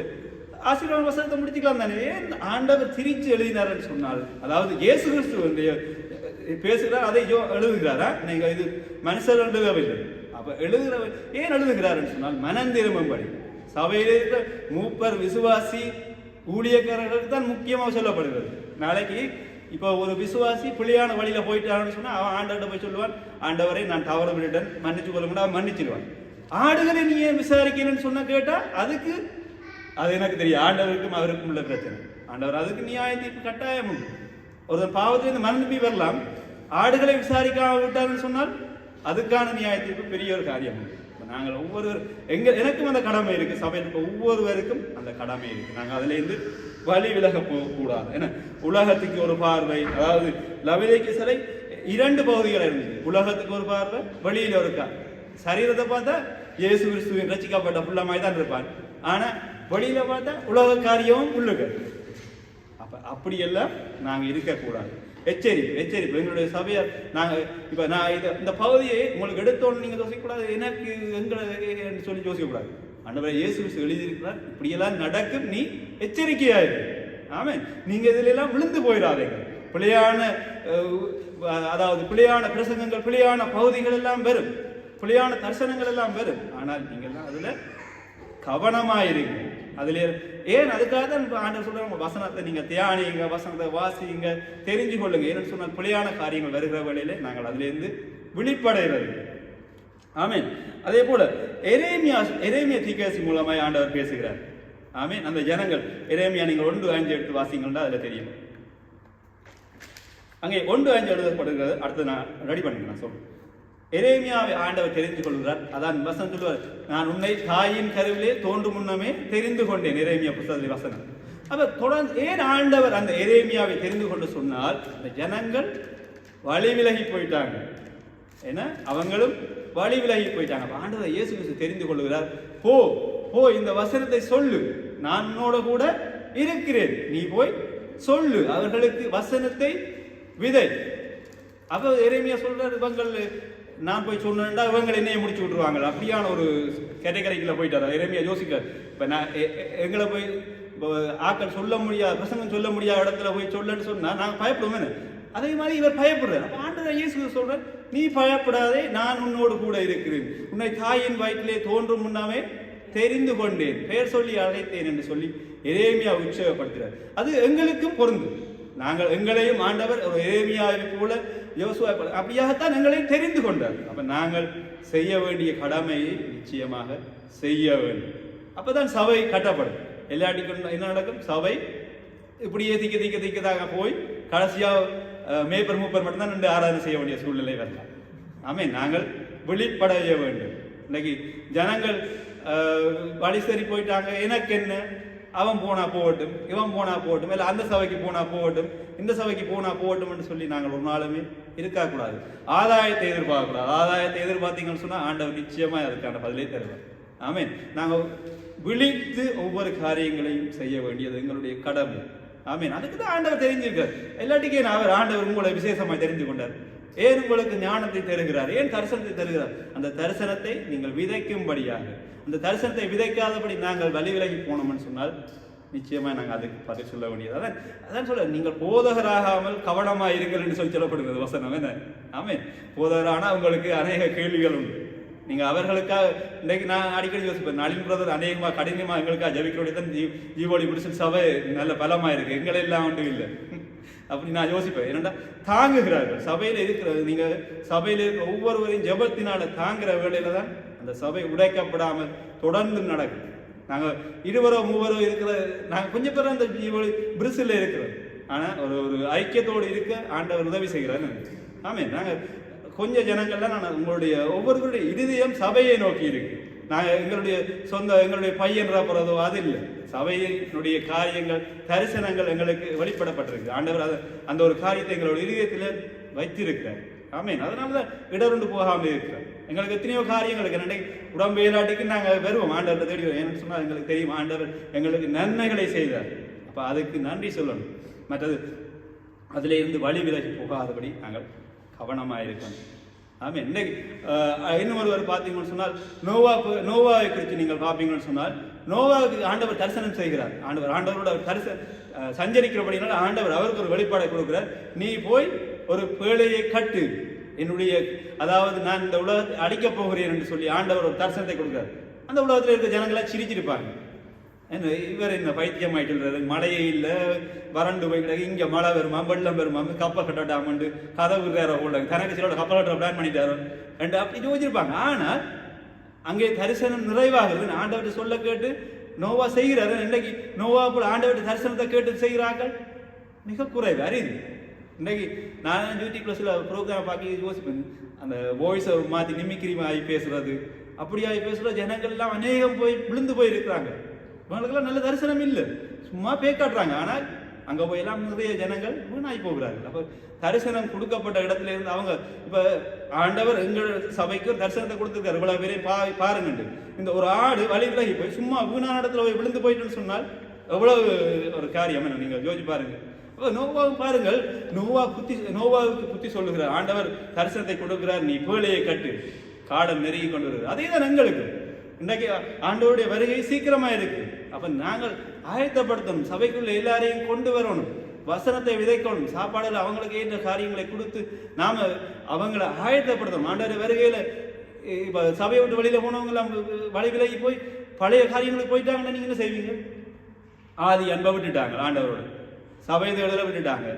ஆசீர்வாத வசனத்தை முடிச்சுக்கலாம் தானே. ஏன் ஆண்டவர் திரிச்சு எழுதினார்னு சொன்னால், அதாவது இயேசு கிறிஸ்து பேசுகிறார், அதை எழுதுகிறாரா? நீங்க இது மனுஷர் எழுதவில்லை. அப்ப எழுதுகிறவர் ஏன் எழுதுகிறாருன்னு சொன்னால் மனம் திரும்பும்படி. சபையில் இருக்கிற மூப்பர், விசுவாசி, ஊழியக்காரர்களுக்கு தான் முக்கியமாக சொல்லப்படுகிறது. நாளைக்கு இப்போ ஒரு விசுவாசி பிள்ளையான வழியில போயிட்டான்னு சொன்னா அவன் ஆண்டவர்கிட்ட போய் சொல்லுவான், ஆண்டவரை நான் தவறு விட்டுட்டேன், மன்னிச்சு கொள்ளுங்க, அவன் மன்னிச்சிடுவான். ஆடுகளை நீ ஏன் விசாரிக்கணும்னு சொன்ன கேட்டா அதுக்கு அது எனக்கு தெரியும், ஆண்டவருக்கும் அவருக்கும் உள்ள பிரச்சனை. ஆண்டவர் அதுக்கு நியாய தீர்ப்பு கட்டாயம் உண்டு. ஒரு பாவத்திலிருந்து மனநம்பி வரலாம், ஆடுகளை விசாரிக்காம விட்டாருன்னு சொன்னால் அதுக்கான நியாய தீர்ப்பு பெரிய ஒரு காரியம் உண்டு. நாங்கள் ஒவ்வொருவர் எனக்கும் அந்த கடமை இருக்கு, சபையில் ஒவ்வொருவருக்கும் அந்த கடமை இருக்கு. நாங்கள் அதுல இருந்து வழி விலக போகக்கூடாது. ஏன்னா உலகத்துக்கு ஒரு பார்வை, அதாவது லவதேக்கிய சிலை 2 பகுதிகள் இருந்தது. உலகத்துக்கு ஒரு பார்வை, வெளியில இருக்கா. சரீரத்தை பார்த்தா இயேசு கிறிஸ்துவின் ரட்சிக்கப்பட்ட புள்ளமாய் தான் இருப்பான், ஆனா வெளியில பார்த்தா உலக காரியமும் உள்ளுக்கு. அப்படியெல்லாம் நாங்க இருக்கக்கூடாது. எச்சரிப்பு எங்களுடைய சபையார். நாங்க இப்ப நான் இந்த பகுதியை உங்களுக்கு எடுத்தோன்னு நீங்க யோசிக்கக்கூடாது, எனக்கு எங்களை சொல்லி யோசிக்கக்கூடாது. ஆண்டவரே இயேசு கிறிஸ்து எழுதியிருக்கிறார், இப்படியெல்லாம் நடக்கும், நீ எச்சரிக்கையாயிரு. ஆமென். நீங்க இதுல எல்லாம் விழுந்து போயிடாதீங்க. பிழையான அதாவது பிழையான பிரசங்கங்கள், பிழையான பகுதிகள் எல்லாம் வரும், பிழையான தரிசனங்கள் எல்லாம் வரும். ஆனால் நீங்க எல்லாம் அதுல கவனமாயிருங்க. அதுல ஏன் அதுக்காக தான் ஆண்டவர் சொல்றாங்க, வசனத்தை நீங்க தியானிங்க, வசனத்தை வாசிங்க, தெரிஞ்சு கொள்ளுங்க. ஏன்னு சொன்னால் பிழையான காரியங்கள் வருகிற வேளையில நாங்கள் அதுல இருந்து விழிப்படைகிறது. ஆமீன். அதே போல எரேமியா தீர்க்கதரிசி மூலமாய் ஆண்டவர் பேசுகிறார். ஆமீன். அந்த ஜனங்கள் எரேமியா நீங்கள் 1:5 எடுத்து வாசிங்கன்னா அதுல தெரியும். அங்கே 1:5 எழுதப்படுகிறது. அடுத்து நான் ரெடி பண்ணுங்க, நான் சொல்றேன். எரேமியாவை ஆண்டவர் தெரிந்து கொள்கிறார். அதான் வசனம் சொல்லுவார், நான் உன்னை தாயின் கருவிலே தோன்றும் முன்னமே தெரிந்து கொண்டேன். எரேமியா புத்தகத்தில் வசனம். அப்ப தொடர்ந்து ஏன் ஆண்டவர் அந்த எரேமியாவை தெரிந்து கொண்டு சொன்னால், அந்த ஜனங்கள் வழி விலகி போயிட்டாங்க. ஏன்னா அவங்களும் வழி விலகி போயிட்டாங்க. ஆண்டவர் இயேசு கிறிஸ்து தெரிந்து கொள்கிறார், போ போ இந்த வசனத்தை சொல்லு, நான் உன்னோட கூட இருக்கிறேன், நீ போய் சொல்லு, அவர்களுக்கு வசனத்தை விதை. அப்ப எரேமியா சொல்றாரு, இவங்கள் நான் போய் சொன்னா இவங்க என்னைய முடிச்சு விட்டுருவாங்க, அப்படியான ஒரு கேட்டகரிக்குள்ள போயிட்டாரு எரேமியா. யோசிக்க இப்ப நான் எங்களை போய் ஆக்கள் சொல்ல முடியாத பிரசங்கம் சொல்ல முடியாத இடத்துல போய் சொல்லன்னு சொன்னா நாங்க பயப்படுவோமே. அதே மாதிரி இவர் பயப்படுறார். அப்ப ஆண்டவர் இயேசு சொல்ற, நீ பயப்படாதே, நான் உன்னோடு கூட இருக்கிறேன், உன்னை தாயின் வயிற்றிலே தோன்றும் முன்னாமே தெரிந்து கொண்டேன், பெயர் சொல்லி அழைத்தேன் என்று சொல்லி எரேமியா உற்சாகப்படுத்துறார். அது எங்களுக்கும் பொருந்தும். நாங்கள் எங்களையும் ஆண்டவர் ஒரு எரேமியாவை போல யோசுவா அப்படியாகத்தான் எங்களையும் தெரிந்து கொண்டார். அப்ப நாங்கள் செய்ய வேண்டிய கடமையை நிச்சயமாக செய்ய வேண்டும். அப்பதான் சபை கட்டப்படும். எல்லாட்டிக்கும் என்ன நடக்கும்? சபை இப்படியே திக்கதாக போய் கடைசியா மேய்ப்பர் மூப்பர் மட்டும்தான் நின்று ஆராதனை செய்ய வேண்டிய சூழ்நிலை வரலாம். ஆமே, நாங்கள் விழிப்படைய வேண்டும். இன்னைக்கு ஜனங்கள் வழி சரி போயிட்டாங்க, எனக்கு என்ன, அவன் போனா போகட்டும், இவன் போனா போகட்டும், இல்லை அந்த சபைக்கு போனா போகட்டும், இந்த சபைக்கு போனா போகட்டும் சொல்லி நாங்கள் ஒரு நாளுமே இருக்கக்கூடாது. ஆதாயத்தை எதிர்பார்க்கக்கூடாது. ஆதாயத்தை எதிர்பார்த்தீங்கன்னு சொன்னா ஆண்டவர் நிச்சயமா அதுக்கான பதிலை தருவார். ஆமே, நாங்கள் விழித்து ஒவ்வொரு காரியங்களையும் செய்ய வேண்டியது எங்களுடைய கடமை. ஆமீன். அதுக்கு தான் ஆண்டவர் தெரிஞ்சிருக்கார். எல்லாட்டிக்கும் அவர் ஆண்டவர் உங்களை விசேஷமாக தெரிந்து கொண்டார். ஏன் உங்களுக்கு ஞானத்தை தருகிறார்? ஏன் தரிசனத்தை தருகிறார்? அந்த தரிசனத்தை நீங்கள் விதைக்கும்படியாக. அந்த தரிசனத்தை விதைக்காதபடி நாங்கள் வழி விலகி போனோம்னு சொன்னால் நிச்சயமா நாங்கள் அதுக்கு பதில் சொல்ல வேண்டியது. அதான் சொல்ல, நீங்கள் போதகராகாமல் கவனமாக இருங்கள் என்று சொல்லப்படுகிறது வசனம். என்ன? ஆமீன். போதகரானா உங்களுக்கு அநேக கேள்விகள் உண்டு. நீங்க அவர்களுக்காக இன்றைக்கு நான் அடிக்கடி யோசிப்பேன், நளின் பிரதர் அநேகமாக கடினமாக எங்களுக்காக ஜபிக்கிறோடைய தான் ஜீவோலி பிடிச்சல் சபை நல்ல பலமா இருக்கு, எங்களெல்லாம் ஒன்றும் இல்லை அப்படி நான் யோசிப்பேன். ஏன்னா தாங்குகிறார்கள். சபையில இருக்கிறது, நீங்க சபையில இருக்கிற ஒவ்வொருவரையும் ஜபத்தினால தாங்குற வேளையில தான் அந்த சபை உடைக்கப்படாமல் தொடர்ந்து நடக்கும். நாங்க 20 30 இருக்கிற, நாங்க கொஞ்சம் பேர் அந்த ஜீவோலி பிரிசில் இருக்கிறோம். ஆனா ஒரு ஐக்கியத்தோடு இருக்க ஆண்டவர் உதவி செய்கிறார். ஆமே, நாங்க கொஞ்சம் ஜனங்கள்லாம் நான் உங்களுடைய ஒவ்வொருவருடைய இருதயம் சபையை நோக்கி இருக்கு. நாங்கள் எங்களுடைய பையன் போறதோ அது இல்லை. சபையினுடைய காரியங்கள், தரிசனங்கள் எங்களுக்கு வெளிப்படப்பட்டிருக்கு. ஆண்டவர் அந்த ஒரு காரியத்தை எங்களுடைய இருதயத்தில் வைத்திருக்கிறார். ஆமீன். அதனாலதான் இடருண்டு போகாமல் இருக்கிறார். எங்களுக்கு எத்தனையோ காரியங்கள் இருக்கு. உடம்பு ஏலாட்டிக்கு நாங்கள் வருவோம், ஆண்டவரை தேடி வருவோம். ஏன்னு சொன்னால் எங்களுக்கு தெரியும் ஆண்டவர் எங்களுக்கு நன்மைகளை செய்தார். அப்ப அதுக்கு நன்றி சொல்லணும். மற்றது அதிலே இருந்து வழி விலகி போகாதபடி நாங்கள் கவனமாக இருக்கணும். ஆமே, இன்னைக்கு இன்னும் ஒருவர் பார்த்தீங்கன்னு சொன்னால் நோவாவை குறித்து நீங்கள் பார்ப்பீங்கன்னு சொன்னால், நோவாவுக்கு ஆண்டவர் தரிசனம் செய்கிறார். ஆண்டவரோட சஞ்சரிக்கிறபடினால ஆண்டவர் அவருக்கு ஒரு வெளிப்பாடை கொடுக்கிறார். நீ போய் ஒரு பேழையை கட்டு, என்னுடைய அதாவது நான் இந்த உலகத்தை அடிக்கப் போகிறேன் என்று சொல்லி ஆண்டவர் ஒரு தரிசனத்தை கொடுக்கிறார். அந்த உலகத்தில் இருக்க ஜனங்களா சிரிச்சிருப்பாங்க. இவர் இந்த பைத்தியம் ஆயிட்டு, மழையே இல்லை, வறண்டு போய்கிட்ட, இங்க மழை வருமா, வெள்ளம் வருமா, கப்பல் கட்டட்டாமண்டு கதவு வேற உள்ள தனக்கு சிலோட கப்பல் கட்ட பிளான் பண்ணிட்டாரோ ரெண்டு அப்படி யோசிச்சிருப்பாங்க. ஆனால் அங்கே தரிசனம் நிறைவாகுது. ஆண்டவர்கிட்ட சொல்ல கேட்டு நோவா செய்கிறாரு. இன்னைக்கு நோவா போல ஆண்டவர்கிட்ட தரிசனத்தை கேட்டு செய்கிறார்கள் மிக குறைவு, அறிவு. இன்னைக்கு நான் யூடியூப்ல சில ப்ரோக்ராம் பார்க்க யோசிப்பேன். அந்த வாய்ஸை மாற்றி நிமிக்கிரி ஆகி பேசுறது, அப்படியாகி பேசுற ஜனங்கள்லாம் அநேகம் போய் விழுந்து போய் இருக்கிறாங்க. இவங்களுக்கெல்லாம் நல்ல தரிசனம் இல்லை, சும்மா பேக்காட்டுறாங்க. ஆனால் அங்கே போய் எல்லாம் நிறைய ஜனங்கள் வீணாகி போகிறார்கள். அப்போ தரிசனம் கொடுக்கப்பட்ட இடத்துல இருந்து அவங்க இப்போ ஆண்டவர் எங்கள் சபைக்கு ஒரு தரிசனத்தை கொடுத்துருக்காரு. இவ்வளவு பேரை பாருங்க, இந்த ஒரு ஆடு வழி விலகி போய் சும்மா வீணான இடத்துல போய் விழுந்து போயிட்டுன்னு சொன்னால் எவ்வளவு ஒரு காரியம் என்ன நீங்கள் யோசிச்சு பாருங்க. நோவாவும் பாருங்கள், நோவாவுக்கு புத்தி சொல்லுகிறார். ஆண்டவர் தரிசனத்தை கொடுக்கிறார், நீ பேழையை கட்டு, காடம் நெருங்கி கொண்டு வருகிறார். அதே தான் எங்களுக்கு இன்றைக்கு ஆண்டவருடைய வருகை சீக்கிரமா இருக்கு. அப்ப நாங்கள் ஆயத்தப்படுத்தணும், சபைக்குள்ள எல்லாரையும் கொண்டு வரணும், வசனத்தை விதைக்கணும், சாப்பாடுல அவங்களுக்கு ஏற்ற காரியங்களை கொடுத்து நாம அவங்களை ஆயத்தப்படுத்தணும். ஆண்டவர் வருகையில இப்ப சபையை விட்டு வெளியில போனவங்க எல்லாம் வழி விலகி போய் பழைய காரியங்களுக்கு போயிட்டாங்கன்னா நீங்க என்ன செய்வீங்க? ஆதி அன்பை விட்டுட்டாங்க, ஆண்டவரோட சபையை எழுத விட்டுட்டாங்க,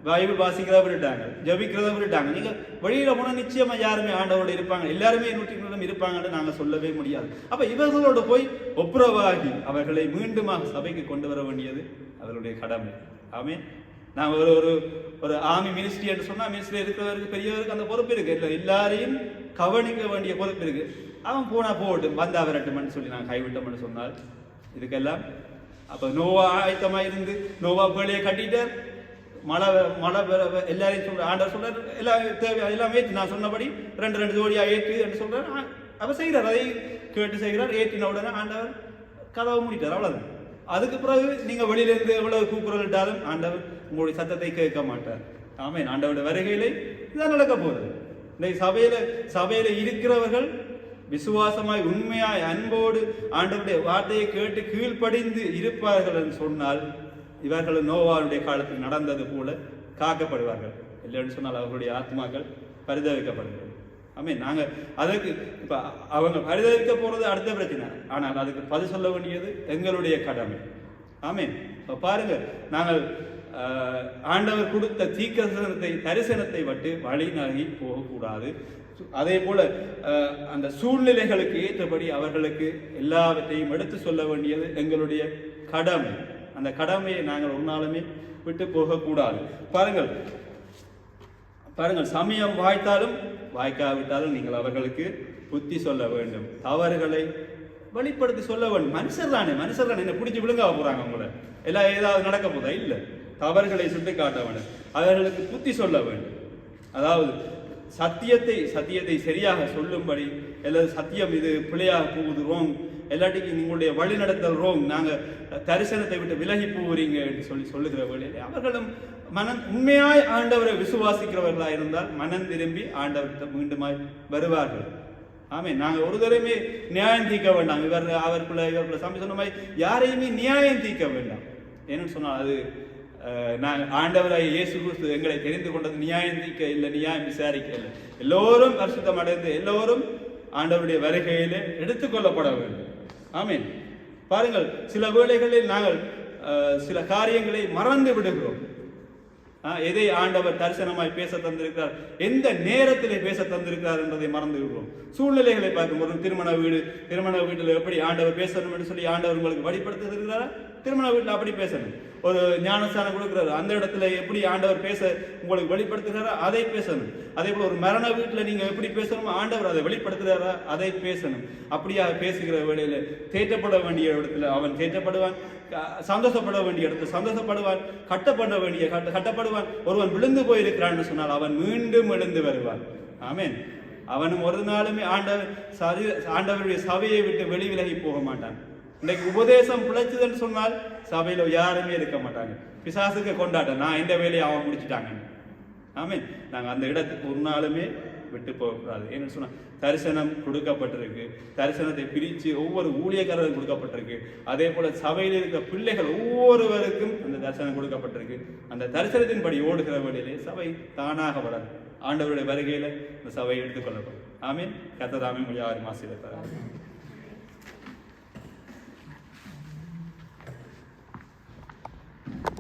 பைபிள் வாசிக்கிறத விட்டுட்டாங்க, ஜபிக்கிறத விட்டுட்டாங்க. நீங்க வெளியில போனா நிச்சயமா யாருமே ஆண்டவரோட இருப்பாங்க, எல்லாருமே 100% இருப்பாங்கன்னு நாங்க சொல்லவே முடியாது. அப்ப இவர்களோட போய் ஒப்புரவாகி அவர்களை மீண்டுமாக சபைக்கு கொண்டு வர வேண்டியது அவர்களுடைய கடமை. ஆமே, நான் ஒரு ஆர்மி மினிஸ்ட்ரி என்று சொன்னா, மினிஸ்ட்ரி இருக்கிறவருக்கு பெரியவருக்கு அந்த பொறுப்பு இருக்கு, இல்லை எல்லாரையும் கவனிக்க வேண்டிய பொறுப்பு இருக்கு. அவன் போனா போகட்டும், வந்தா வரட்டும்னு சொல்லி நான் கைவிட்டோம்னு சொன்னால் இதுக்கெல்லாம் அப்ப நோவா ஆயத்தமா இருந்து நோவா பேழையை கட்டிட்டார். மழை எல்லாரையும் சொல்ற ஆண்டவர் சொல்றாரு, எல்லாம் ஏற்று நான் சொன்னபடி 2 ஜோடியா ஏற்று என்று சொல்றாரு. அவர் செய்கிறார், அதை கேட்டு செய்கிறார். ஏற்றின உடனே ஆண்டவர் கதவை மூடிட்டார், அவ்வளவுதான். அதுக்கு பிறகு நீங்க வெளியில இருந்து எவ்வளவு கூக்குரலிட்டாலும் ஆண்டவர் உங்களுடைய சத்தத்தை கேட்க மாட்டார். ஆமே, ஆண்டவருடைய வருகையிலே இதான் நடக்க போகுது. இந்த சபையில இருக்கிறவர்கள் விசுவாசமாய் உண்மையாய் அன்போடு ஆண்டவருடைய வார்த்தையை கேட்டு கீழ்ப்படிந்து இருப்பார்கள் என்று சொன்னால் இவர்கள் நோவாவுடைய காலத்தில் நடந்தது போல காக்கப்படுவார்கள். இல்லைன்னு சொன்னால் அவர்களுடைய ஆத்மாக்கள் பரிதவிக்கப்படுகிறது. ஆமே, நாங்கள் அதுக்கு இப்ப அவங்க பரிதவிக்க போறது அடுத்த பிரச்சனை. ஆனால் அதுக்கு பதில் சொல்ல வேண்டியது எங்களுடைய கடமை. ஆமே, பாருங்க, நாங்கள் ஆண்டவர் கொடுத்த தரிசனத்தை விட்டு வழி நகி போகக்கூடாது. அதே போல அந்த சூழ்நிலைகளுக்கு ஏற்றபடி அவர்களுக்கு எல்லாவற்றையும் எடுத்து சொல்ல வேண்டியது எங்களுடைய கடமை. அந்த கடமையை நாங்கள் ஒரு நாளுமே விட்டு போகக்கூடாது. பாருங்கள், சமயம் வாய்த்தாலும் வாய்க்காவிட்டாலும் நீங்கள் அவர்களுக்கு புத்தி சொல்ல வேண்டும், தவறுகளை வெளிப்படுத்தி சொல்ல வேண்டும். மனுஷர் தானே என்ன பிடிச்சி விழுங்க போறாங்க உங்களை, எல்லாம் ஏதாவது நடக்க போதா? இல்லை, தவறுகளை சுட்டி காட்ட வேண்டும், அவர்களுக்கு புத்தி சொல்ல வேண்டும். அதாவது சத்தியத்தை சரியாக சொல்லும்படி, அல்லது சத்தியம் இது பிழையாக போகுது, ரோங், எல்லாட்டிக்கும் நீங்களுடைய வழி நடத்தல் ரோங், நாங்கள் தரிசனத்தை விட்டு விலகி போகிறீங்க என்று சொல்லுகிற வேளையிலே அவர்களும் உண்மையாய் ஆண்டவரை விசுவாசிக்கிறவர்களாக இருந்தால் மனம் திரும்பி ஆண்டவர்கிட்ட மீண்டுமாய் வருவார்கள். ஆமே, நாங்கள் ஒரு தடவை நியாயம் தீர்க்க வேண்டாம். இவருக்குள்ள சாமி சொன்ன மாதிரி யாரையுமே நியாயம் தீர்க்க வேண்டாம். என்னன்னு சொன்னால் அது நாங்கள் ஆண்டவராய் இயேசு கிறிஸ்து எங்களை தெரிந்து கொண்டது நியாயம் தீர்க்க இல்லை, நியாயம் விசாரிக்க இல்லை. எல்லோரும் பரிசுத்தம் அடைந்து எல்லோரும் ஆண்டவருடைய வருகையிலே எடுத்துக்கொள்ளப்பட வேண்டும். ஆமீன். பாருங்கள், சில வேளைகளில் நாங்கள் சில காரியங்களை மறந்து விடுகிறோம். எதை ஆண்டவர் தரிசனமாய் பேச தந்திருக்கிறார், எந்த நேரத்திலே பேச தந்திருக்கிறார் என்பதை மறந்து விடுகிறோம். சூழ்நிலைகளை பார்க்கும் ஒரு திருமண வீட்டில் எப்படி ஆண்டவர் பேசணும் என்று சொல்லி ஆண்டவர் உங்களுக்கு வழிபடுத்திருக்கிறாரா? திருமண வீட்டில் அப்படி பேசணும். ஒரு ஞானஸ்தானம் கொடுக்கிறாரு, அந்த இடத்துல எப்படி ஆண்டவர் பேச உங்களுக்கு வெளிப்படுத்துகிறாரா அதை பேசணும். அதே போல ஒரு மரண வீட்டில் நீங்க எப்படி பேசணுமோ ஆண்டவர் அதை வெளிப்படுத்துகிறாரா அதை பேசணும். அப்படியா பேசுகிற வேளையில தேற்றப்பட வேண்டிய இடத்துல அவன் தேற்றப்படுவான், சந்தோஷப்பட வேண்டிய இடத்துல சந்தோஷப்படுவான், கட்டப்படுவான். ஒருவன் விழுந்து போயிருக்கிறான்னு சொன்னால் அவன் மீண்டும் எழுந்து வருவான். ஆமேன். அவனும் ஒரு நாளுமே ஆண்டவருடைய சபையை விட்டு விலகி போக மாட்டான். இன்னைக்கு உபதேசம் பிழைச்சதுன்னு சொன்னால் சபையில யாருமே இருக்க மாட்டாங்க. பிசாசுக்கு கொண்டாட்டம், நான் எந்த வேலையை அவன் முடிச்சுட்டாங்க. ஆமீன். நாங்க அந்த இடத்துக்கு ஒரு நாளுமே விட்டு போகக்கூடாது. ஏன்னு சொன்னா தரிசனம் கொடுக்கப்பட்டிருக்கு, தரிசனத்தை பிரித்து ஒவ்வொரு ஊழியக்காரரும் கொடுக்கப்பட்டிருக்கு. அதே போல சபையில் இருக்கிற பிள்ளைகள் ஒவ்வொருவருக்கும் அந்த தரிசனம் கொடுக்கப்பட்டிருக்கு. அந்த தரிசனத்தின்படி ஓடுகிற வழியிலே சபை தானாக வராது. ஆண்டவருடைய வருகையில இந்த சபை எடுத்துக்கொள்ளப்படும். ஆமீன். கர்த்தர் தாமே உங்களை ஆசீர்வதிப்பார்.